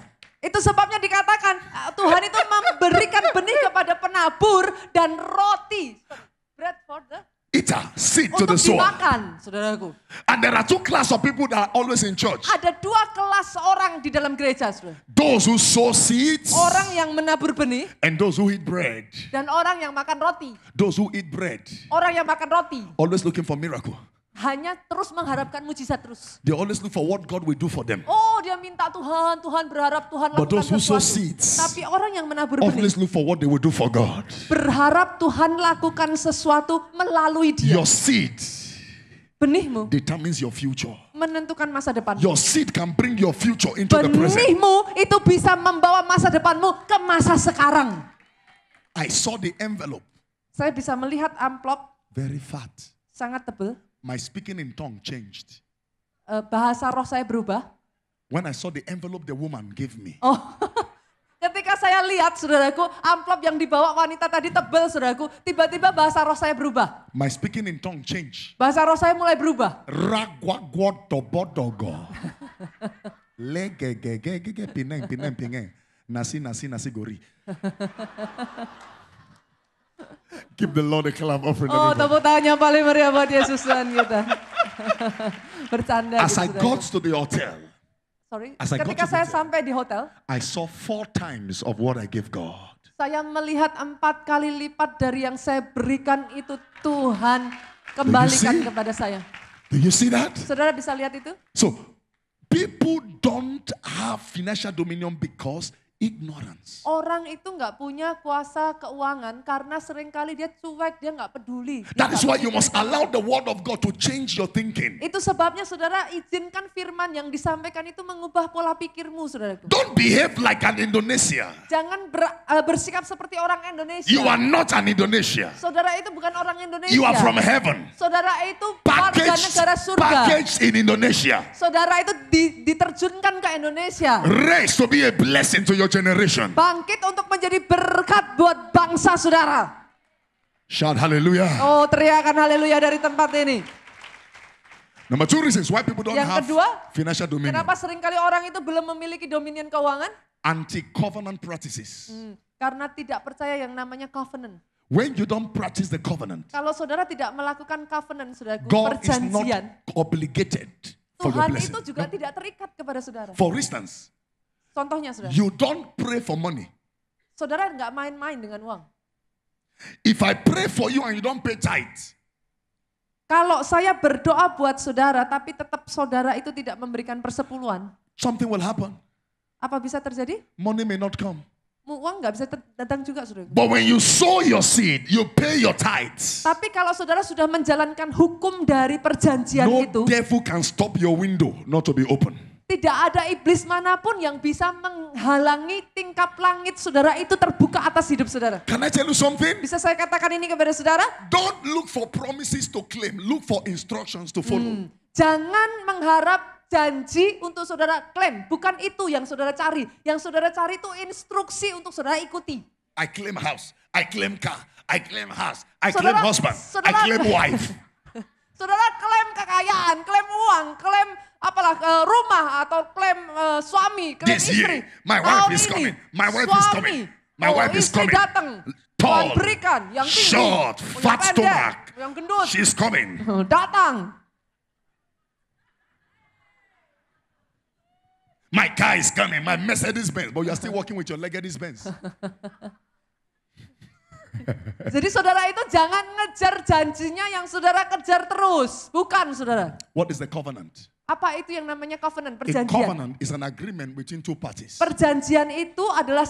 Itu sebabnya dikatakan Tuhan itu memberikan benih kepada penabur dan roti. Bread for the eater, seed to the untuk sower. dimakan, saudaraku. And there are two classes of people that are always in church. Ada dua kelas orang di dalam gereja, saudara. Those who sow seeds Orang yang menabur benih and those who eat bread. dan orang yang makan roti. Those who eat bread, Orang yang makan roti always looking for miracle. hanya terus mengharapkan mujizat terus. They always look for what God will do for them. Oh, dia minta Tuhan, Tuhan berharap Tuhan But lakukan those who sow sesuatu. seeds Tapi orang yang menabur benih always look for what they will do for God. berharap Tuhan lakukan sesuatu melalui dia. Your seed Benihmu determines your future. menentukan masa depan. Your seed can bring your future into the present. Benihmu itu bisa membawa masa depanmu ke masa sekarang. I saw the envelope, Saya bisa melihat amplop very fat. sangat tebal. My speaking in tongue changed. Bahasa roh saya berubah. When I saw the envelope the woman gave me, Oh, ketika saya lihat, saudaraku, amplop yang dibawa wanita tadi tebal, saudaraku. Tiba-tiba bahasa roh saya berubah. my speaking in tongue changed. Bahasa roh saya mulai berubah. Ragwagwodobodogo. Legegegege pineng pineng pineng. Nasi nasi nasi gori. Give the Lord a clap offering. Oh, everybody. tepuk tangannya paling meriah buat Yesus Tuhan kita. Bercanda As gitu, I saudaraku. got to the hotel, Sorry. as I got Ketika to the saya hotel. sampai di hotel, I saw 4 times of what I give God. saya melihat 4 kali lipat dari yang saya berikan itu Tuhan kembalikan see? kepada saya. Do you see that? Saudara bisa lihat itu? So, people don't have financial dominion because ignorance. Orang itu nggak punya kuasa keuangan karena seringkali dia cuek, dia nggak peduli. Dia That is nggak why you peduli. must allow the word of God to change your thinking. Itu sebabnya saudara izinkan firman yang disampaikan itu mengubah pola pikirmu, saudaraku. Don't behave like an Indonesia. Jangan bersikap seperti orang Indonesia. You are not an Indonesia. Saudara itu bukan orang Indonesia. You are from heaven. Saudara itu warga negara surga. Packaged in Indonesia. Saudara itu diterjunkan ke Indonesia. Raised to be a blessing to your generation. Bangkit untuk menjadi berkat buat bangsa saudara. Shout hallelujah. Oh, teriakan haleluya dari tempat ini. Number 2 reasons why people don't Yang have kedua, financial dominion. kenapa seringkali orang itu belum memiliki dominion keuangan? Anti-covenant practices. Karena tidak percaya yang namanya covenant. When you don't practice the covenant, Kalau saudara tidak melakukan covenant, saudaraku, God is not perjanjian, obligated for your Tuhan blessing. itu juga tidak terikat kepada saudara. For instance, Contohnya, saudara, you don't pray for money. saudara nggak main-main dengan uang. If I pray for you and you don't pay tithe, Kalau saya berdoa buat saudara, tapi tetap saudara itu tidak memberikan persepuluhan, something will happen. apa bisa terjadi? Money may not come. Uang nggak bisa datang juga, saudara. But when you sow your seed, you pay your tithes. Tapi kalau saudara sudah menjalankan hukum dari perjanjian No itu, devil can stop your window not to be open. tidak ada iblis manapun yang bisa menghalangi tingkap langit saudara itu terbuka atas hidup saudara. Can I tell you something? Bisa saya katakan ini kepada saudara? Don't look for promises to claim. Look for instructions to follow. Jangan mengharap janji untuk saudara klaim. Bukan itu yang saudara cari. Yang saudara cari itu instruksi untuk saudara ikuti. I claim house. I claim car. I claim house. I Saudara- claim husband. I saudara- claim wife. Saudara klaim kekayaan, klaim uang, klaim rumah atau klaim suami, klaim This istri. year, my wife Tahun is ini, coming. My wife is suami, coming. My wife is istri coming. datang. Tuhan Tall, berikan yang tinggi, short, yang fat pendek, stomach. yang gendut. She's coming. Datang. My car is coming. My Mercedes Benz. But you are still working with your Mercedes Benz. Jadi saudara itu jangan ngejar janjinya yang saudara kejar terus. Bukan, saudara. What is the covenant? Apa itu yang namanya covenant, A perjanjian? covenant is an agreement between 2 parties. Perjanjian itu adalah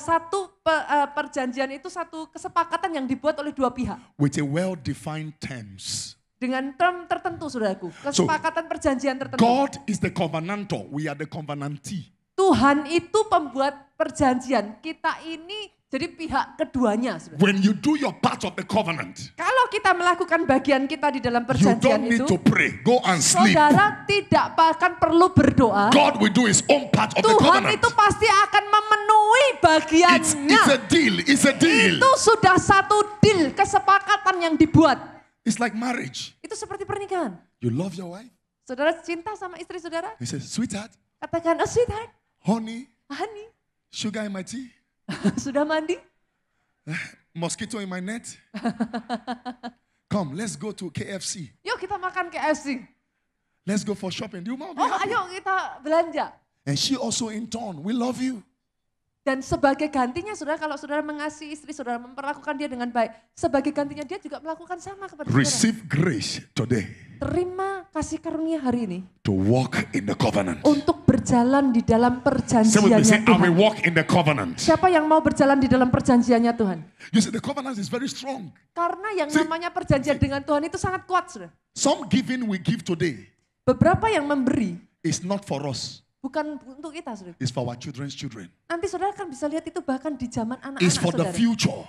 perjanjian itu satu kesepakatan yang dibuat oleh dua pihak. With a well-defined terms. Dengan term tertentu, saudaraku. Kesepakatan perjanjian tertentu. God is the covenantor. We are the covenantee. Tuhan itu pembuat perjanjian. Kita ini jadi pihak keduanya, saudara. When you do your part of the covenant, Kalau kita melakukan bagian kita di dalam you perjanjian don't need itu, to pray. Go and sleep. saudara tidak akan perlu berdoa. God will do his own part of the Tuhan covenant. itu pasti akan memenuhi bagiannya. It's a deal. It's a deal. Itu sudah satu deal, kesepakatan yang dibuat. It's like marriage. Itu seperti pernikahan. You love your wife. Saudara cinta sama istri saudara? He says, sweetheart, Katakan, oh sweetheart, honey, honey, Sugar in my tea? Sudah mandi? Mosquito in my net? Come, let's go to KFC. Yuk kita makan KFC. Let's go for shopping. Do you want to be Oh happy? ayo kita belanja. And she also in turn, we love you. Dan sebagai gantinya saudara, kalau saudara mengasihi istri saudara, memperlakukan dia dengan baik. Sebagai gantinya dia juga melakukan sama kepada saudara. Receive grace today Terima kasih karunia hari ini. to walk in the covenant. Untuk berjalan di dalam Say with me, perjanjiannya say, I will Tuhan. walk in the covenant. Siapa yang mau berjalan di dalam perjanjiannya Tuhan? You see, the covenant is very strong. Karena yang namanya perjanjian dengan Tuhan itu sangat kuat saudara. Some giving we give today Beberapa yang memberi is not for us. bukan untuk kita saudara. It's for our children's children. Nanti saudara kan bisa lihat itu bahkan di zaman It's anak-anak for the saudara. future.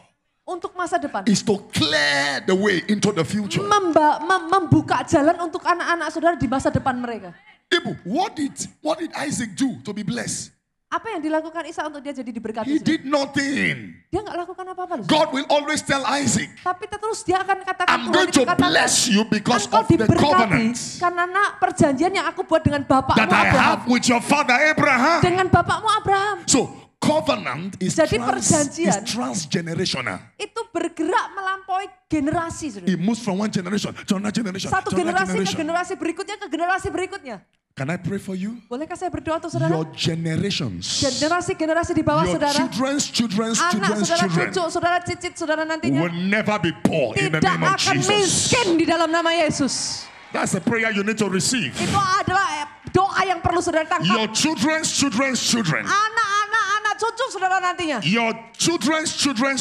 Untuk masa depan. It's to clear the way into the future. Membuka jalan untuk anak-anak saudara di masa depan mereka. Ibu, what did Isaac do to be blessed? Apa yang dilakukan Isa untuk dia jadi diberkati? He saudara? did nothing. Dia nggak lakukan apa-apa loh. saudara. God will always tell Isaac, Tapi terus dia akan katakan I'm Tuhan going itu to katakan, bless you because of engkau the diberkati covenant karena perjanjian yang aku buat dengan bapakmu that I Abraham. have with your father Abraham. Dengan bapakmu Abraham. So covenant is Jadi perjanjian transgenerational. itu bergerak melampaui generasi. Saudara. It moves from one generation to another generation. Satu to another generasi ke generation. generasi berikutnya ke generasi berikutnya. Can I pray for you? Bolehkah saya berdoa untuk saudara? Your generations, Generasi-generasi di bawah your saudara. children's Anak saudara, children cucu saudara, cicit saudara nantinya. will never be poor in the Tidak name of akan Jesus. miskin di dalam nama Yesus. That's a prayer you need to receive. Itu adalah doa yang perlu saudara tangkap. Your children's children. Anak cucu saudara nantinya. Your children's children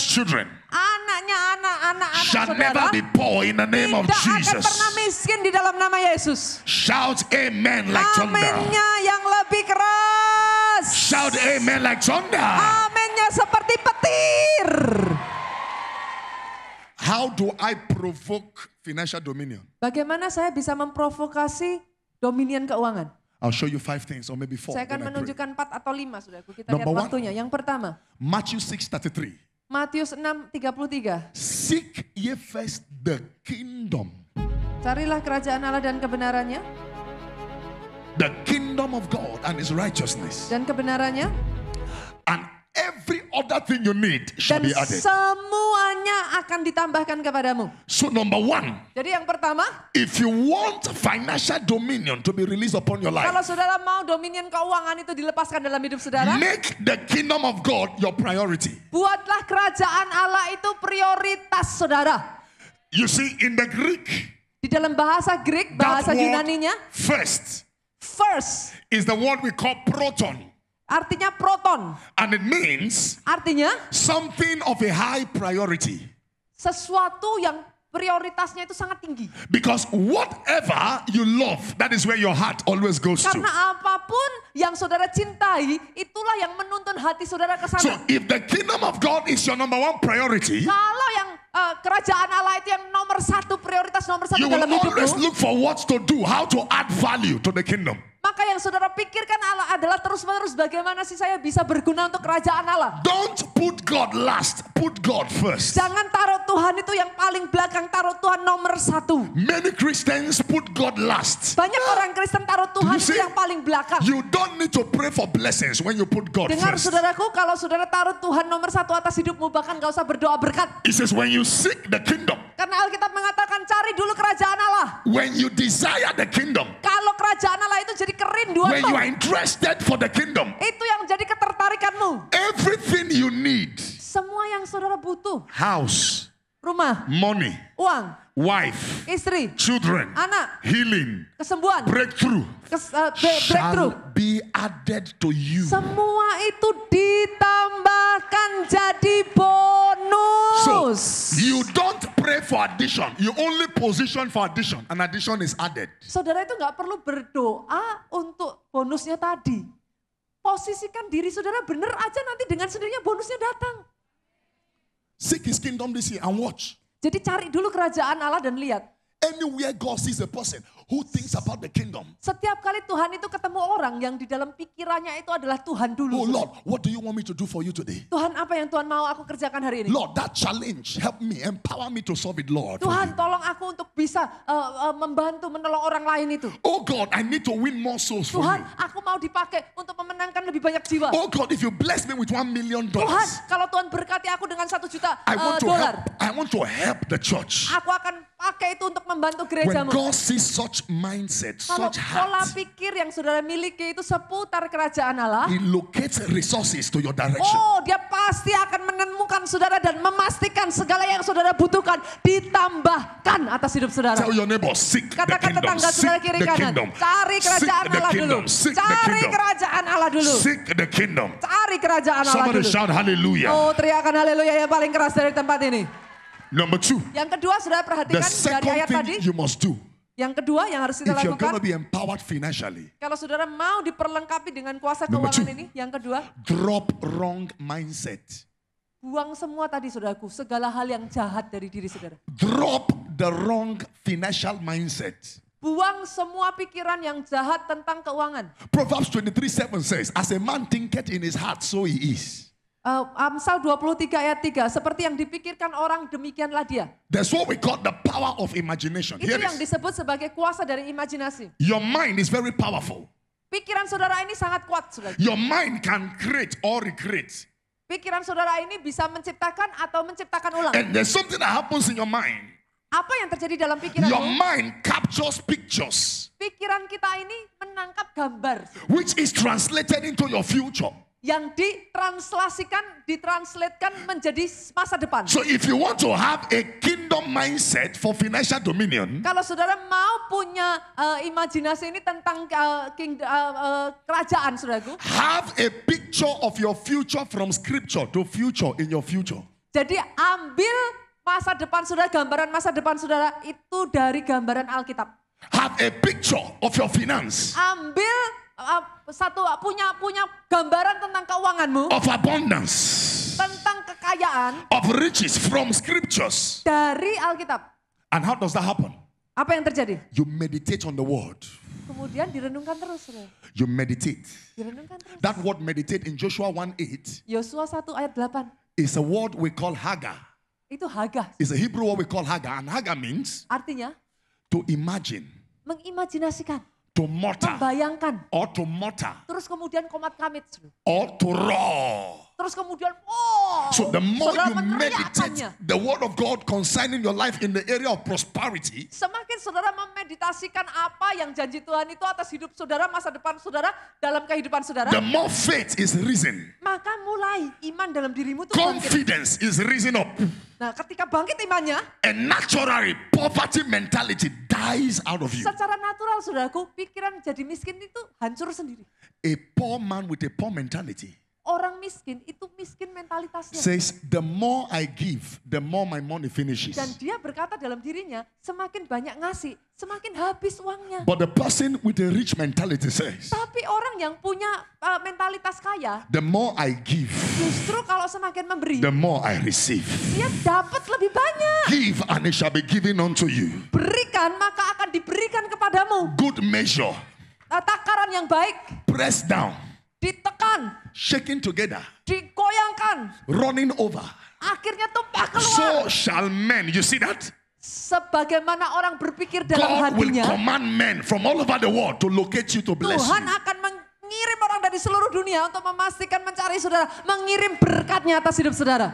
Anaknya anak-anak shall saudara. never be poor in the name of Tidak akan Jesus. pernah miskin di dalam nama Yesus. Shout amen like thunder. Aminnya yang lebih keras. Shout amen like thunder. Aminnya seperti petir. How do I provoke financial dominion? Bagaimana saya bisa memprovokasi dominion keuangan? I'll show you 5 things or maybe 4. Saya akan then I pray. menunjukkan 4 atau 5 saudaraku. Kita Number lihat 1. waktunya. Yang pertama, Matthew 6:33. Matius 6:33. Seek ye first the kingdom. Carilah kerajaan Allah dan kebenarannya. The kingdom of God and his righteousness. Dan kebenarannya. And every other thing you need shall Dan be added. semuanya akan ditambahkan kepadamu. So number 1, Jadi yang pertama, if you want financial dominion to be released upon your kalau life, saudara mau dominion keuangan itu dilepaskan dalam hidup saudara, make the kingdom of God your priority. buatlah kerajaan Allah itu prioritas saudara. You see, in the Greek, Di dalam bahasa Greek, that bahasa word Yunaninya, first first is the word we call proton. artinya proton. And it means Artinya something of a high priority. sesuatu yang prioritasnya itu sangat tinggi. Because whatever you love, that is where your heart always goes to. Karena apapun yang saudara cintai, itulah yang menuntun hati saudara ke So sana. if the kingdom of God is your number 1 priority, Kalau yang kerajaan Allah itu yang nomor 1, prioritas nomor 1 you will dalam always hidupmu, look for what to do, how to add value to the kingdom. maka yang saudara pikirkan Allah adalah terus-menerus bagaimana sih saya bisa berguna untuk kerajaan Allah. Don't put God last, put God first. Jangan taruh Tuhan itu yang paling belakang, taruh Tuhan nomor 1. Many Christians put God last. Banyak orang Kristen taruh Tuhan You itu see, yang paling belakang. You don't need to pray for blessings when you put God Dengar first. saudaraku, kalau saudara taruh Tuhan nomor 1 atas hidupmu, bahkan gak usah berdoa berkat. It says when you seek the kingdom, Karena Alkitab mengatakan cari dulu kerajaan Allah. when you desire the kingdom, Kalau kerajaan Allah itu jadi kerinduan when you are interested for the kingdom, itu yang jadi ketertarikanmu. everything you need, Semua yang saudara butuh, house, rumah, money, uang, wife, istri, children, anak, healing, kesembuhan, breakthrough, breakthrough. shall be added to you. Semua itu ditambahkan jadi So bonus. you don't pray for addition. You only position for addition, and addition is added. Saudara itu nggak perlu berdoa untuk bonusnya tadi. Posisikan diri saudara bener aja, nanti dengan sendirinya bonusnya datang. Seek his kingdom this year and watch. Jadi cari dulu kerajaan Allah dan lihat. Anywhere God sees a person who thinks about the kingdom. Setiap kali Tuhan itu ketemu orang yang di dalam pikirannya itu adalah Tuhan dulu. Oh Lord, what do you want me to do for you today? Tuhan, apa yang Tuhan mau aku kerjakan hari ini? Lord, that challenge, help me, empower me to solve it, Lord. for Tuhan, you. tolong aku untuk bisa membantu menolong orang lain itu. Oh God, I need to win more souls for Tuhan, you. aku mau dipakai untuk memenangkan lebih banyak jiwa. Oh God, if you bless me with $1 million, Tuhan, kalau Tuhan berkati aku dengan 1 juta I want to dolar, help. I want to help the church. aku akan pakai itu untuk membantu When gerejamu. God sees such mindset, Kalau such pola heart, pikir yang saudara miliki itu seputar kerajaan Allah, He locates resources to your direction. oh, dia pasti akan menemukan saudara dan memastikan segala yang saudara butuhkan ditambahkan atas hidup saudara. Tell your neighbor, seek the Katakan kingdom, tetangga saudara seek kiri the kanan, kingdom, cari seek kerajaan the Allah dulu. kingdom, seek the Cari kingdom, kerajaan Allah dulu. seek the kingdom. Cari kerajaan Allah Somebody dulu. shout hallelujah. Oh, teriakan haleluya yang paling keras dari tempat ini. Number 2, Yang kedua, saudara the perhatikan dari second ayat tadi. thing you must do Yang kedua yang harus kita if you're going to lakukan, be empowered financially, kalau saudara mau diperlengkapi dengan kuasa Number keuangan 2. ini, yang kedua, drop wrong mindset. buang semua tadi saudaraku, segala hal yang jahat dari diri saudara. Drop the wrong financial mindset. Buang semua pikiran yang jahat tentang keuangan. Proverbs 23:7 says, as a man thinketh in his heart, so he is. Amsal 23 ayat 3, seperti yang dipikirkan orang demikianlah dia. That's what we call the power of imagination. Itu Here yang is, disebut sebagai kuasa dari imajinasi. your mind is very powerful. Pikiran saudara ini sangat kuat, saudara. Your mind can create or recreate. Pikiran saudara ini bisa menciptakan atau menciptakan ulang. And there's something that happens in your mind. Apa yang terjadi dalam Your pikiranmu? mind captures pictures, Pikiran kita ini menangkap gambar which is translated into your future. yang ditranslatekan menjadi masa depan. So if you want to have a kingdom mindset for financial dominion, Kalau saudara mau punya imajinasi ini tentang kerajaan, saudaraku, have a picture of your future from scripture to future in your future. jadi ambil masa depan saudara, gambaran masa depan saudara itu dari gambaran Alkitab. Have a picture of your finance, Ambil punya gambaran tentang keuanganmu, of abundance, tentang kekayaan of riches from scriptures. dari Alkitab. And how does that happen? Apa yang terjadi? You meditate on the word. Kemudian direnungkan terus, saudara. You meditate. Direnungkan terus. That word meditate in Joshua 1:8 Yosua 1 ayat 8. is a word we call Haggah. Itu Hagah. It's a Hebrew word we call Haggah. And Haggah means Artinya to imagine, mengimajinasikan, to mutter, membayangkan. or to mutter, Terus kemudian komat kamit. Saudara. or to roar. Terus kemudian, oh, So the more saudara you meditate meneriakannya. the word of God concerning your life in the area of prosperity, Semakin saudara memeditasikan apa yang janji Tuhan itu atas hidup saudara, masa depan saudara, dalam kehidupan saudara, the more faith is risen. maka mulai iman dalam dirimu itu bangkit. Confidence is risen up. Nah, ketika bangkit imannya, And naturally, poverty mentality dies out of you. secara natural saudaraku, pikiran jadi miskin itu hancur sendiri. A poor man with a poor mentality Orang miskin itu miskin mentalitasnya. says, the more I give, the more my money finishes. Dan dia berkata dalam dirinya, semakin banyak ngasih, semakin habis uangnya. But the person with a rich mentality says, Tapi orang yang punya mentalitas kaya, the more I give, justru kalau semakin memberi, the more I receive. dia dapat lebih banyak. Give and it shall be given unto you. Berikan, maka akan diberikan kepadamu. Good measure, Takaran yang baik, pressed down, ditekan, shaken together, digoyangkan, running over. akhirnya tumpah keluar. So shall men, you see that? Sebagaimana orang berpikir dalam God will hatinya, command men from all over the world to locate you, to bless Tuhan you. akan mengirim orang dari seluruh dunia untuk memastikan mencari saudara, mengirim berkatnya atas hidup saudara.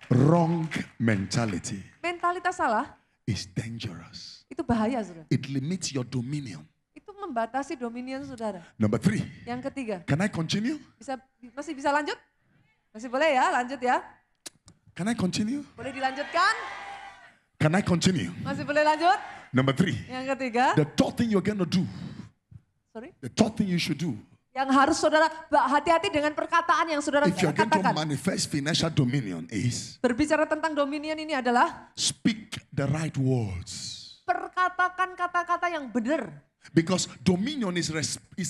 Wrong mentality Mentalitas salah is dangerous. itu bahaya, saudara. It limits your dominion. Itu membatasi dominion saudara. Number 3, Yang ketiga, can I continue? masih bisa lanjut? Masih boleh ya, lanjut ya. Can I continue? Boleh dilanjutkan? Can I continue? Masih boleh lanjut? Number 3, Yang ketiga, the third thing you're going to do, sorry. the third thing you should do, Yang harus saudara hati-hati dengan perkataan yang saudara if you're going to katakan. manifest financial dominion, is Berbicara tentang dominion ini adalah speak the right words. perkatakan kata-kata yang benar. Because dominion is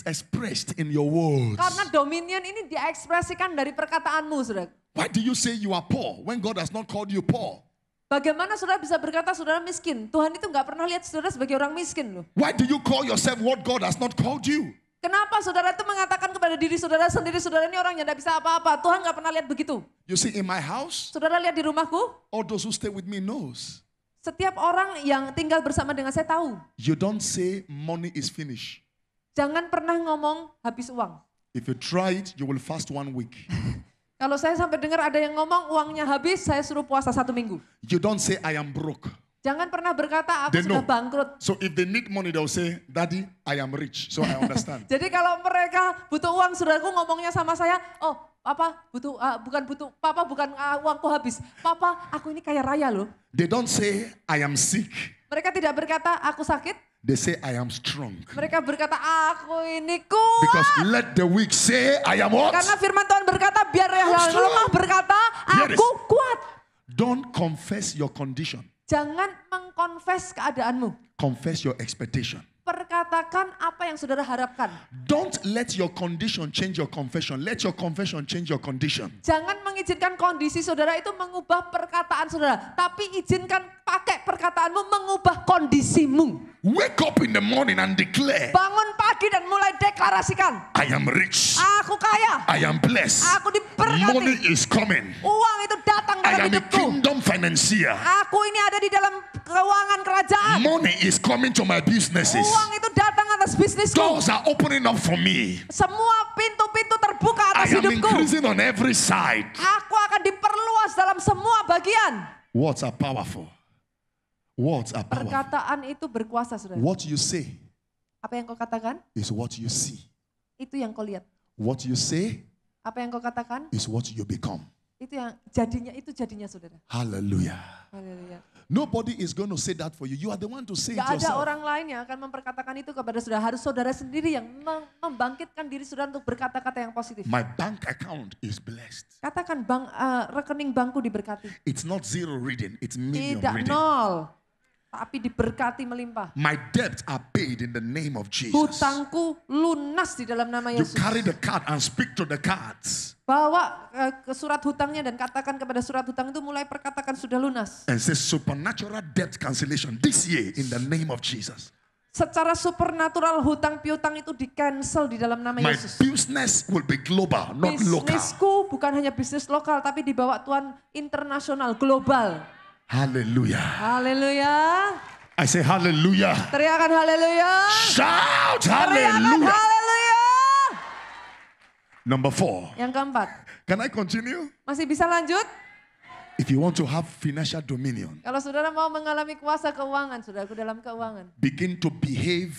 expressed in your words. Karena dominion ini diekspresikan dari perkataanmu, saudara. Why do you say you are poor when God has not called you poor? Bagaimana saudara bisa berkata saudara miskin? Tuhan itu nggak pernah lihat saudara sebagai orang miskin loh. Why do you call yourself what God has not called you? Kenapa saudara itu mengatakan kepada diri saudara sendiri, saudara ini orang yang tidak bisa apa-apa. Tuhan nggak pernah lihat begitu. You see, in my house, Saudara lihat di rumahku, all those who stay with me knows. setiap orang yang tinggal bersama dengan saya tahu. You don't say money is finished. Jangan pernah ngomong habis uang. If you try it, you will fast 1 week. Kalau saya sampai dengar ada yang ngomong uangnya habis, saya suruh puasa 1 minggu. You don't say I am broke. Jangan pernah berkata aku They sudah know. bangkrut. So if they need money, they'll say, Daddy, I am rich. So I understand. Jadi kalau mereka butuh uang, saudaraku ngomongnya sama saya, oh papa butuh, papa bukan uangku habis. Papa, aku ini kaya raya loh. They don't say I am sick. Mereka tidak berkata aku sakit. They say I am strong. Mereka berkata aku ini kuat. Because let the weak say I am what? Karena firman Tuhan berkata biar yang lemah berkata Here aku is- kuat. Don't confess your condition. Jangan mengkonfes keadaanmu. Confess your expectation. Perkatakan apa yang saudara harapkan. Don't let your condition change your confession. Let your confession change your condition. Jangan mengizinkan kondisi saudara itu mengubah perkataan saudara. Tapi izinkan pakai perkataanmu mengubah kondisimu. Wake up in the morning and declare, Bangun pagi dan mulai deklarasikan. I am rich. Aku kaya. I am blessed. Aku diberkati. Money is coming. Uang itu datang I dalam am a hidupku. kingdom financier. Aku ini ada di dalam keuangan kerajaan. Money is coming to my businesses. Uang itu datang atas bisnisku. Doors are opening up for me. Semua pintu-pintu terbuka I atas am hidupku. increasing on every side. Aku akan diperluas dalam semua bagian. Words are powerful. Words are powerful. Perkataan itu berkuasa, saudara. What you say Apa yang kau katakan, is what you see. itu yang kau lihat. What you say Apa yang kau katakan, is what you become. itu jadinya, saudara. Hallelujah. Haleluya. Nobody is going to say that for you. You are the one to say it Gak ada yourself. orang lain yang akan memperkatakan itu kepada saudara. Harus saudara sendiri yang membangkitkan diri saudara untuk berkata-kata yang positif. My bank account is blessed. Katakan rekening bankku diberkati. It's not zero reading, it's million Tidak reading. nol, tapi diberkati melimpah. My debts are paid in the name of Jesus. Hutangku lunas di dalam nama You Yesus. carry the card and speak to the cards Bawa ke surat hutangnya dan katakan kepada surat hutang itu mulai perkatakan sudah lunas. and say supernatural debt cancellation this year in the name of Jesus. Secara supernatural hutang piutang itu di-cancel di dalam nama My Yesus. business will be global, not local. Bisnisku bukan hanya bisnis lokal tapi dibawa Tuhan internasional, global. Hallelujah. Haleluya. I say hallelujah. Teriakan haleluya. Shout Teriakan hallelujah. haleluya. Number 4. Yang keempat, Can I continue? masih bisa lanjut? If you want to have financial dominion, Kalau saudara mau mengalami kuasa keuangan, saudaraku dalam keuangan. begin to behave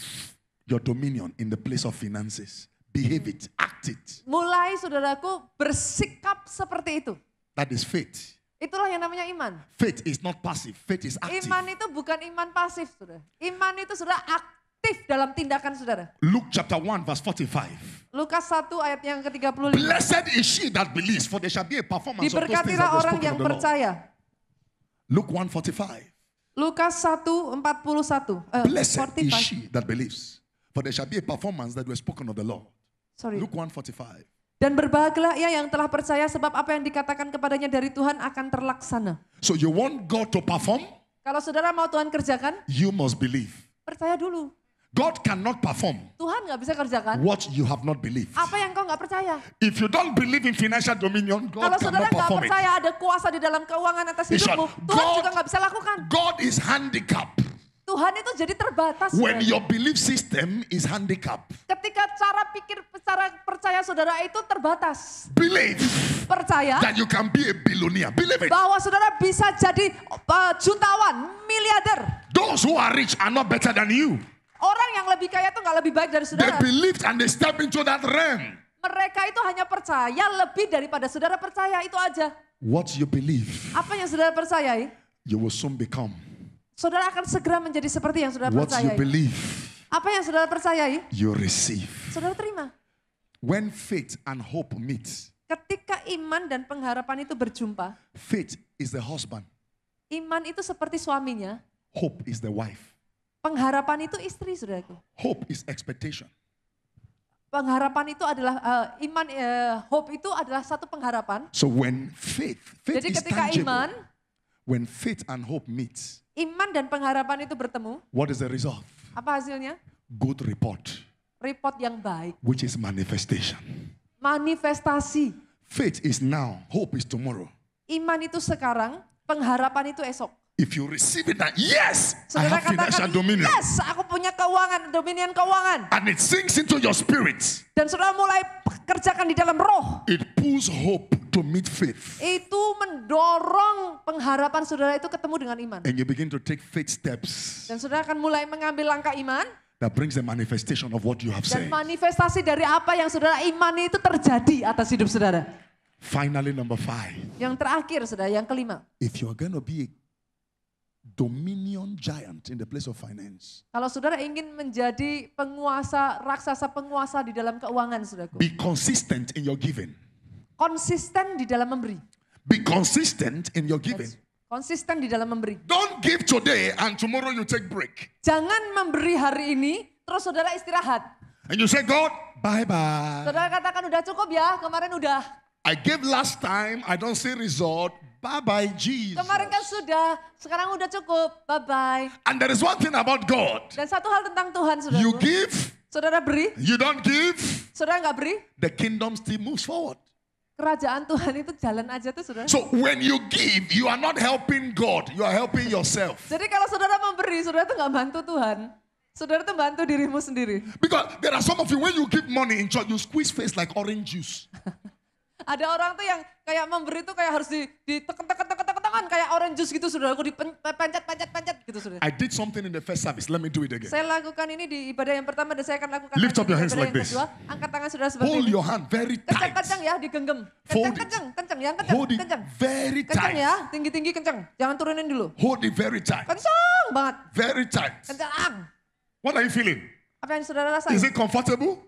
your dominion in the place of finances. Behave it, act it. Mulai saudaraku bersikap seperti itu. That is faith. Itulah yang namanya iman. Faith is not passive, faith is active. Iman itu bukan iman pasif, saudara. Iman itu saudara aktif dalam tindakan saudara. Luke chapter 1 verse 45. Lukas 1 ayat yang ke-35. Blessed is she that believes, for there shall be a performance of those things that Diberkatilah were orang spoken yang of the Lord. percaya. Luke 1:45. Lukas 1:41. Blessed is 45. she that believes, for there shall be a performance that were spoken of the Lord. Sorry. Luke 1:45. Dan berbahagialah ia yang telah percaya sebab apa yang dikatakan kepadanya dari Tuhan akan terlaksana. So you want God to perform? Kalau saudara mau Tuhan kerjakan, You must believe. percaya dulu. God cannot perform Tuhan nggak bisa kerjakan what you have not believed. apa yang kau nggak percaya. If you don't believe in financial dominion, Kalau God saudara cannot nggak perform it. percaya ada kuasa di dalam keuangan atas In short, hidupmu, Tuhan God- juga nggak bisa lakukan. God is handicapped. Tuhan itu jadi terbatas. When saudara. your belief system is handicapped, Ketika cara pikir, cara percaya saudara itu terbatas. believe Percaya that you can be a billionaire. Believe it. bahwa saudara bisa jadi jutawan, miliarder. Those who are rich are not better than you. Orang yang lebih kaya itu nggak lebih baik dari They saudara. believed and they step into that realm. Mereka itu hanya percaya lebih daripada saudara percaya, itu aja. What you believe, Apa yang saudara percayai, you will soon become. saudara akan segera menjadi seperti yang saudara What you percayai. believe, Apa yang saudara percayai, you receive. saudara terima. When faith and hope meet, Ketika iman dan pengharapan itu berjumpa, faith is the husband, iman itu seperti suaminya, hope is the wife. pengharapan itu istri, saudaraku. Hope is expectation. Pengharapan itu adalah hope itu adalah satu pengharapan. So when faith Jadi is ketika tangible. iman, When faith and hope meet, iman dan pengharapan itu bertemu, what is the result? apa hasilnya? Good report, Report yang baik, which is manifestation. manifestasi. Faith is now, hope is tomorrow. Iman itu sekarang, pengharapan itu esok. If you receive it now, yes, I Saudara have financial katakan, dominion. yes, aku punya keuangan, dominion keuangan. And it sinks into your spirit. Dan saudara mulai kerjakan di dalam roh. It pulls hope to meet faith. Itu mendorong pengharapan saudara itu ketemu dengan iman. And you begin to take faith steps Dan saudara akan mulai mengambil langkah iman. that brings the manifestation of what you have Dan said. manifestasi dari apa yang saudara imani itu terjadi atas hidup saudara. Finally, number 5. Yang terakhir saudara, yang kelima. If you're going to be a dominion giant in the place of finance, Kalau saudara ingin menjadi penguasa, raksasa penguasa di dalam keuangan saudaraku. be consistent in your giving. Konsisten di dalam memberi. Be consistent in your giving. Konsisten di dalam memberi. Don't give today and tomorrow you take break. Jangan memberi hari ini, terus saudara istirahat. And you say, God, bye-bye. Saudara katakan udah cukup ya, kemarin udah. I gave last time, I don't see result. Bye-bye, Jesus. Kemarin kan sudah, sekarang udah cukup, bye-bye. And there is one thing about God. Dan satu hal tentang Tuhan You saudara. give, Saudara beri, you don't give, saudara nggak beri, the kingdom still moves forward. kerajaan Tuhan itu jalan aja tuh saudara. So when you give, you are not helping God, you are helping yourself. Jadi kalau saudara memberi, saudara tuh nggak bantu Tuhan. Saudara tuh bantu dirimu sendiri. Because there are some of you, when you give money in church, you squeeze face like orange juice. Ada orang tuh yang kayak memberi tuh kayak harus ditekan kayak orange juice gitu saudaraku, dipencet gitu saudara. I did something in the first service, let me do it again. Saya lakukan ini di ibadah yang pertama dan saya akan lakukan Lift lagi up your di hands ibadah like yang this. kedua. Angkat tangan saudara seperti Hold ini. your hand very tight. Kencang-kencang ya, digenggam. Fold it. Kencang, yang kencang, Hold it kencang. very Kencang tight. ya, tinggi-tinggi kencang. Jangan turunin dulu. Hold it very tight. Kencang banget, Very tight. kencang. What are you feeling? Apa yang saudara rasain? Is it comfortable?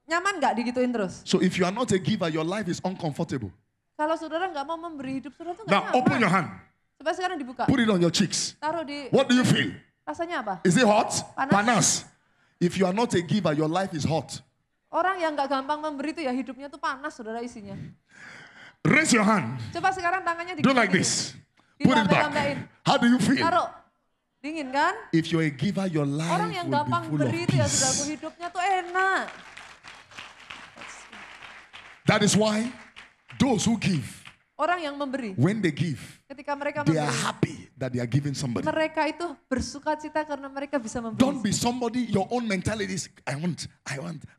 Nyaman nggak digituin terus? So if you are not a giver, your life is uncomfortable. Kalau saudara nggak mau memberi, hidup saudara tuh nggak Now open your nyaman. hand. Coba sekarang dibuka. Put it on your cheeks. Taruh di, What do you feel? rasanya apa? Is it hot? Panas. If you are not a giver, your life is hot. Orang yang nggak gampang memberi itu ya hidupnya tuh panas saudara isinya. Raise your hand. Coba sekarang tangannya Do like digini-gini. this. Put it Dilambai-lambain. back. How do you feel? Taruh. Dingin kan? If you're a giver, your life Orang yang will gampang be full of beri itu ya peace. saudaraku, hidupnya tuh enak. That is why those who give, Orang yang memberi, when they give, ketika mereka they are memberi, happy that they are giving somebody. mereka itu bersuka cita karena mereka bisa memberi. Don't be somebody, your own mentality is, I want.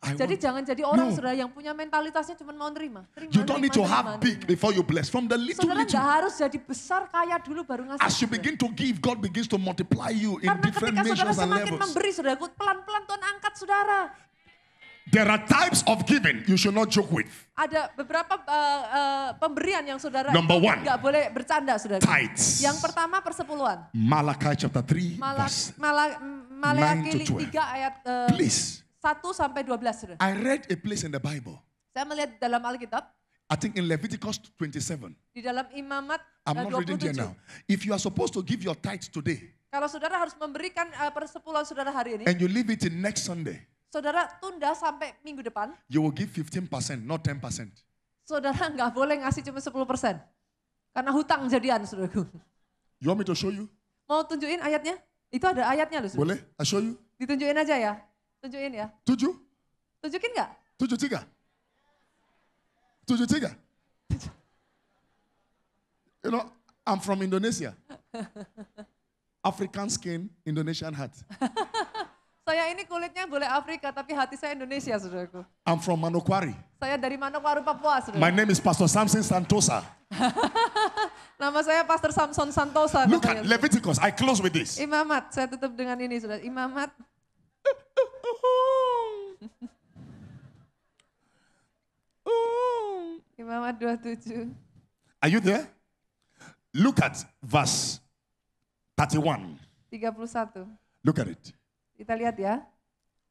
Jadi jangan jadi orang No. saudara yang punya mentalitasnya cuma mau nerima. You don't need to have big before you bless. From the little, Saudara nggak little. harus jadi besar kaya dulu baru ngasih. As you saudara. begin to give, God begins to multiply you in Karena different ketika saudara nations and semakin levels. memberi, saudaraku, pelan-pelan Tuhan angkat saudara. There are types of giving you should not joke with. Ada beberapa pemberian yang saudara Number one. nggak boleh bercanda, saudara. Tithes. Yang pertama persepuluhan. Malachi chapter 3, verse Maleakhi 9 to 12. 3 ayat Please. 1 sampai 12, saudara. I read a place in the Bible. Saya melihat dalam Alkitab, I think in Leviticus 27. di dalam Imamat I'm not reading here 27. now. If you are supposed to give your tithes today Kalau saudara harus memberikan persepuluhan saudara hari ini, and you leave it till next Sunday, saudara tunda sampai minggu depan, you will give 15%, not 10%. saudara nggak boleh ngasih cuma 10%. Karena hutang jadian, saudaraku. You want me to show you? Mau tunjukin ayatnya? Itu ada ayatnya loh, saudara. Boleh? I show you? Ditunjukin aja ya. Tunjukin ya. 7? Tunjukin nggak? 73? 73? You know, I'm from Indonesia. African skin, Indonesian heart. Saya ini kulitnya boleh Afrika, tapi hati saya Indonesia, saudaraku. I'm from Manokwari. Saya dari Manokwari, Papua, saudara. My name is Pastor Samson Santosa. Nama saya Pastor Samson Santosa. Look namanya, at saudara. Leviticus. I close with this. Imamat, saya tutup dengan ini, saudara. Imamat. Imamat 27. Are you there? Look at verse 31. 31. Look at it. Kita lihat ya.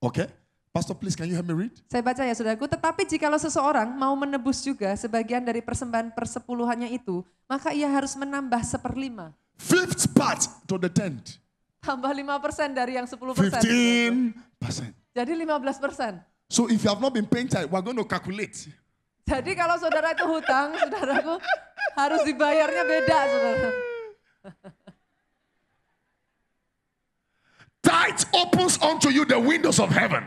Okay? Pastor, please, can you help me read? Saya baca ya saudaraku, tetapi jikalau seseorang mau menebus juga sebagian dari persembahan persepuluhannya itu, maka ia harus menambah 1/5. Fifth part to the tenth. Tambah 5% dari yang 10%. 15%. Jadi 15%. So if you have not been paying tithe, we're going to calculate. Jadi kalau saudara itu hutang, saudaraku harus dibayarnya beda, saudara. Tithe opens unto you the windows of heaven.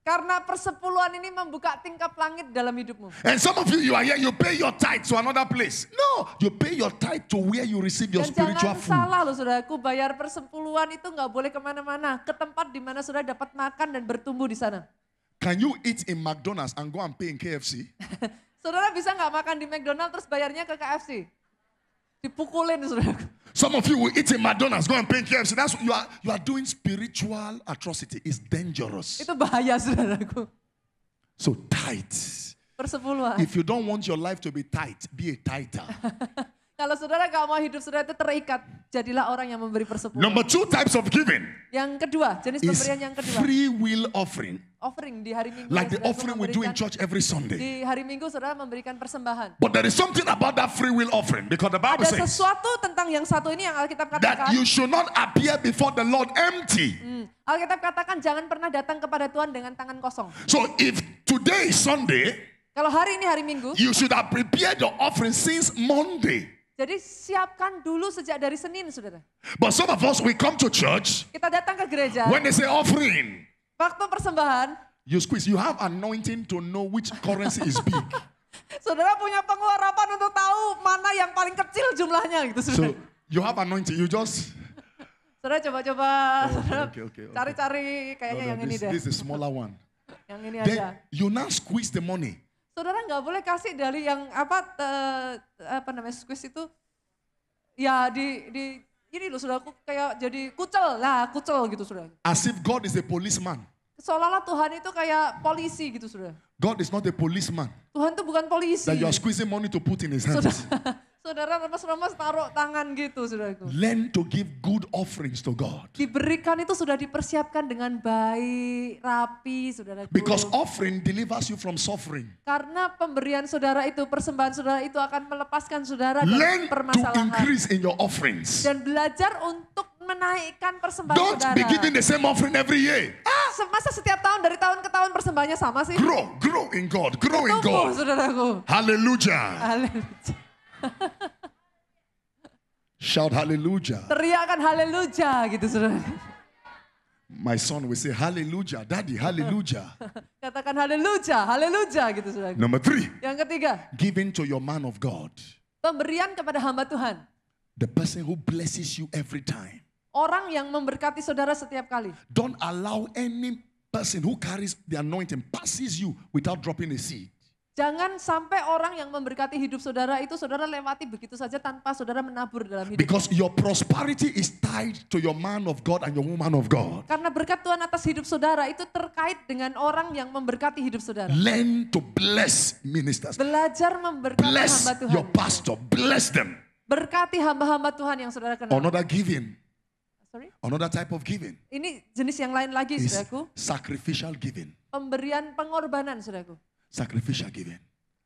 Karena persepuluhan ini membuka tingkap langit dalam hidupmu. And some of you are here, you pay your tithe to another place. No, you pay your tithe to where you receive your Dan spiritual jangan food. salah loh saudaraku, bayar persepuluhan itu nggak boleh kemana-mana. Ke tempat di mana saudara dapat makan dan bertumbuh di sana. Can you eat in McDonald's and go and pay in KFC? Saudara bisa nggak makan di McDonald terus bayarnya ke KFC? Dipukulin saudaraku. Some of you will eat in McDonald's, go and pay in KFC. That's what you are doing spiritual atrocity. It's dangerous. Itu bahaya saudaraku. So tithe. Persepuluhan. If you don't want your life to be tight, be a tither. Kalau saudara gak mau hidup saudara itu terikat, jadilah orang yang memberi persepuluhan. Number 2 types of giving Yang kedua, jenis is pemberian yang kedua. free will offering. Offering di hari Minggu. Like the saudaraku offering we do in memberikan- church every Sunday. Di hari Minggu saudara memberikan persembahan. But there is something about that free will offering because the Bible Ada says sesuatu tentang yang satu ini yang Alkitab that katakan. you should not appear before the Lord empty. Alkitab katakan jangan pernah datang kepada Tuhan dengan tangan kosong. So if today is Sunday, Kalau hari ini hari Minggu, you should have prepared your offering since Monday. jadi siapkan dulu sejak dari Senin saudara. But some of us, we come to church, Kita datang ke gereja, when they say offering, waktu persembahan, you squeeze. You have anointing to know which currency is big. saudara punya pengharapan untuk tahu mana yang paling kecil jumlahnya gitu saudara. So you have anointing. You just Saudara coba-coba saudara okay. cari-cari kayaknya yang ini deh. this is a smaller one. Yang ini Then aja. you now squeeze the money. Saudara nggak boleh kasih dari yang apa namanya squeeze itu. Ya di ini loh saudaraku kayak jadi kucel gitu saudara. As if God is a policeman. Seolah-olah Tuhan itu kayak polisi gitu saudara. God is not a policeman Tuhan itu bukan polisi. that you are squeezing money to put in his hands. Saudara remes-remes taruh tangan gitu saudaraku. Learn to give good offerings to God. Diberikan itu sudah dipersiapkan dengan baik, rapi saudaraku. Because offering delivers you from suffering. Karena pemberian saudara itu, persembahan saudara itu akan melepaskan saudara Learn dari to permasalahan. increase in your offerings. Dan belajar untuk menaikkan persembahan Don't saudara. be giving the same offering every year. Masa setiap tahun dari tahun ke tahun persembahannya sama sih? Grow in God. Grow in Tumbuh God. saudaraku. Hallelujah. Haleluya. Shout hallelujah. Teriakan haleluya gitu saudara. My son will say hallelujah. Daddy, hallelujah. Katakan haleluya gitu saudara. Number 3, Yang ketiga, giving to your man of God. pemberian kepada hamba Tuhan. The person who blesses you every time. Orang yang memberkati saudara setiap kali. Don't allow any person who carries the anointing passes you without dropping a seed. Jangan sampai orang yang memberkati hidup saudara itu saudara lewati begitu saja tanpa saudara menabur dalam hidup. Because your prosperity is tied to your man of God and your woman of God. Karena berkat Tuhan atas hidup saudara itu terkait dengan orang yang memberkati hidup saudara. Learn to bless ministers. Belajar memberkati Bless hamba Tuhan. your pastor. Bless them. Berkati hamba-hamba Tuhan yang saudara kenal. Another giving. Sorry? Another type of giving Ini jenis yang lain lagi is saudaraku. sacrificial giving. Pemberian pengorbanan saudaraku. Sacrificial giving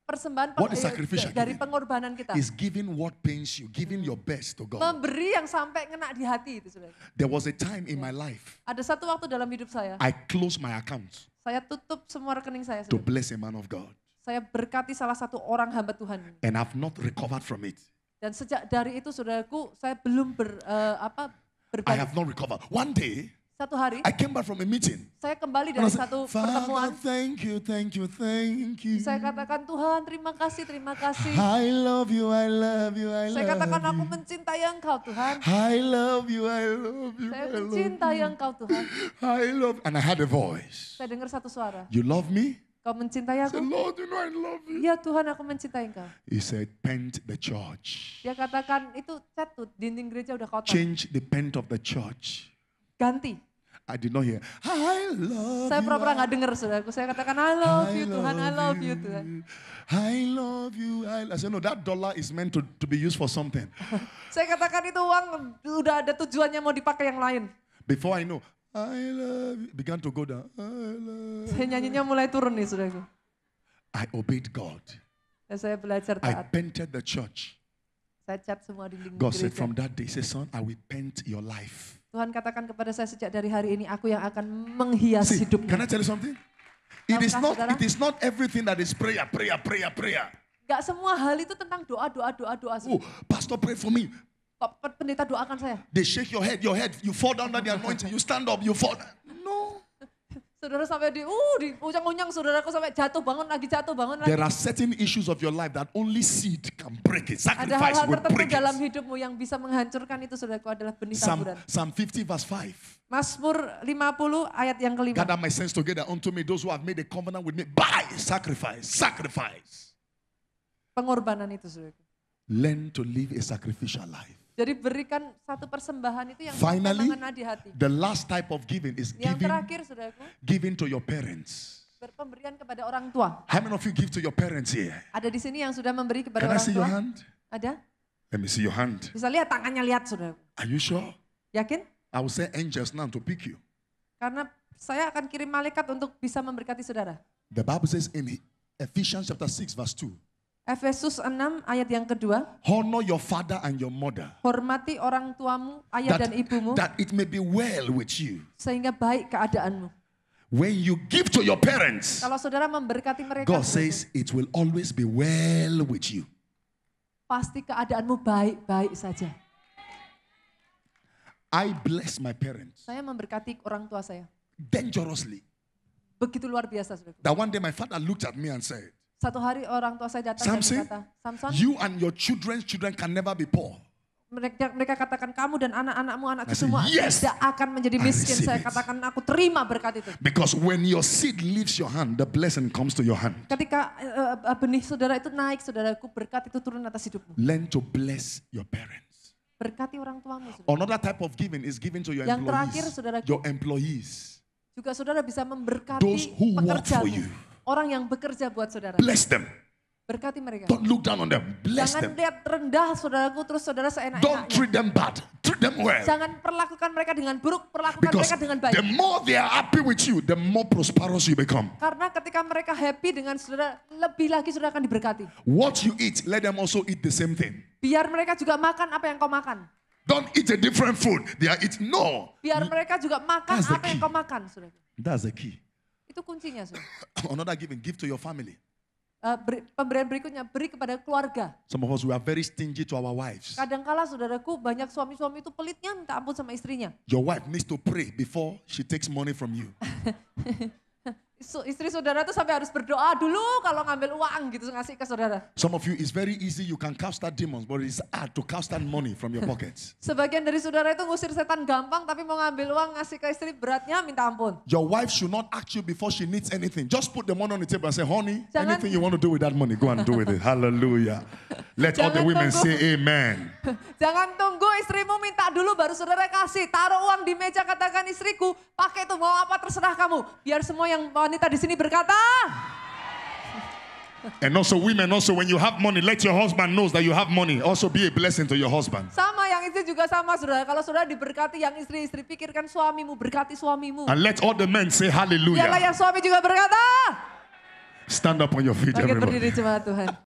Persembahan What is sacrificial dari giving? pengorbanan kita. is giving what pains you, giving your best to God. Memberi yang sampai ngena di hati itu saudara. There was a time in my life Ada satu waktu dalam hidup saya, I closed my account saya tutup semua rekening saya. to Saudara. bless a man of God, Saya berkati salah satu orang hamba Tuhan. and I've not recovered from it. Dan sejak dari itu saudaraku, saya belum I berbagi. have not recovered. One day, Satu hari, I came back from a meeting. saya kembali And I dari said, satu Father, pertemuan. thank you. Saya katakan, Tuhan terima kasih. I love you, I love you, I Saya katakan, love aku you. mencintai Engkau Tuhan. I love you, I love you, Saya I love mencintai you. Engkau Tuhan. I love, and I had a voice. Saya dengar satu suara. You love me? Kau mencintai I said, aku? Lord, you know I love you. Iya Tuhan, aku mencintai Engkau. He said, paint the church. Dia katakan, itu cat tuh, dinding gereja udah kotor. Change the paint of the church. Ganti. I did not hear, I love Saya you. pura-pura nggak dengar saudaraku. Saya katakan, I love you Tuhan, I love you Tuhan. I love you. I said, no, that dollar is meant to be used for something. Saya katakan itu uang udah ada tujuannya mau dipakai yang lain. Before I know, I love you, began to go down. I love Saya nyanyinya mulai turun nih saudaraku. I obeyed God. Dan saya belajar I taat. painted the church. Saya cat semua dinding God said, gereja. from that day, he said, son, I will paint your life. Tuhan katakan kepada saya sejak dari hari ini aku yang akan menghias See, can hidupmu. I tell you something? It is Tahukah, not everything that is prayer. Gak semua hal itu tentang doa. Oh, pastor, pray for me. Pak pendeta doakan saya. They shake your head, you fall down under the anointing, you stand up, you fall down. No. Saudara sampai di unyang-unyang, saudaraku sampai jatuh bangun lagi. There are certain issues of your life that only seed can break it. Ada Sacrifice hal-hal will tertentu break dalam it. hidupmu yang bisa menghancurkan itu, saudaraku, adalah benih taburan. Psalm 50 verse 5. Mazmur 50 ayat yang kelima. Gather my saints together unto me, those who have made a covenant with me by sacrifice. Pengorbanan itu, saudaraku. Learn to live a sacrificial life. Jadi berikan satu persembahan itu yang Finally, mengena di hati. the last type of giving is Yang terakhir, saudaraku, giving to your parents. berpemberian kepada orang tua. How many of you give to your parents here? Ada di sini yang sudah memberi kepada Can I orang see your tua? hand? Ada? Let me see your hand. Bisa lihat tangannya, lihat, saudaraku. Are you sure? Yakin? I will send angels now to pick you. Karena saya akan kirim malaikat untuk bisa memberkati saudara. The Bible says in Ephesians chapter 6 verse 2. Efesus 6 ayat yang kedua. Honor your father and your mother. Hormati orang tuamu, ayah dan ibumu. That it may be well with you. Sehingga baik keadaanmu. When you give to your parents, Kalau saudara memberkati mereka, God says it will always be well with you. pasti keadaanmu baik-baik saja. I bless my parents Saya memberkati orang tua saya. dangerously. Begitu luar biasa, saudara. That one day my father looked at me and said, Satu hari orang tua saya datang dan Samson, berkata, Samson, you and your children can never be poor. mereka katakan kamu dan anak-anakmu, anak I said, semua yes, tidak akan menjadi I miskin. receive Saya it. katakan aku terima berkat itu. Because when your seed leaves your hand, the blessing comes to your hand. Ketika benih saudara itu naik, saudaraku, berkat itu turun atas hidupmu. Learn to bless your parents. Berkati orang tuamu, saudara. Another type of giving is given to your Yang terakhir, employees. saudaraku, Your employees. juga saudara bisa Those memberkati who work for pekerjamu. you. Orang yang bekerja buat saudara. Bless them. Berkati mereka. Don't look down on them. Bless Jangan them. lihat rendah saudaraku, terus saudara Don't seenak-enaknya. treat them bad. Treat them well. Jangan perlakukan mereka dengan buruk, perlakukan Because mereka dengan the baik. more they are happy with you, the more prosperous you become. Karena ketika mereka happy dengan saudara, lebih lagi saudara akan diberkati. What you eat, let them also eat the same thing. Biar mereka juga makan apa yang kau makan. Don't eat a different food. They are eating. No. Biar mereka juga makan That's the apa yang key. kau makan, saudara. That's the key. Itu kuncinya, saudara. Another giving, give to your family. Pemberian berikutnya, beri kepada keluarga. Some of us, we are very stingy to our wives. Kadangkala saudaraku, banyak suami-suami itu pelitnya minta ampun sama istrinya. Your wife needs to pray before she takes money from you. Istri saudara tuh sampai harus berdoa dulu kalau ngambil uang gitu ngasih ke saudara. Some of you, it's very easy. You can cast out demons, but it's hard to cast out money from your pockets. Sebagian dari saudara itu ngusir setan gampang, tapi mau ngambil uang ngasih ke istri beratnya minta ampun. Your wife should not ask you before she needs anything. Just put the money on the table and say, honey, Jangan- anything you want to do with that money, go and do with it. Hallelujah. Let all the Jangan women tunggu. say amen. Jangan tunggu istrimu minta dulu baru saudara kasih. Taruh uang di meja, katakan istriku, pakai itu mau apa terserah kamu. Biar semua yang wanita di sini berkata, And also women, also when you have money, let your husband knows that you have money. Also be a blessing to your husband. sama yang istri juga sama saudara. Kalau saudara diberkati yang istri pikirkan suamimu, berkati suamimu. And let all the men say Biarlah hallelujah. yang suami juga berkata. Stand up on your feet, Bangkit everybody. berdiri jemaat Tuhan.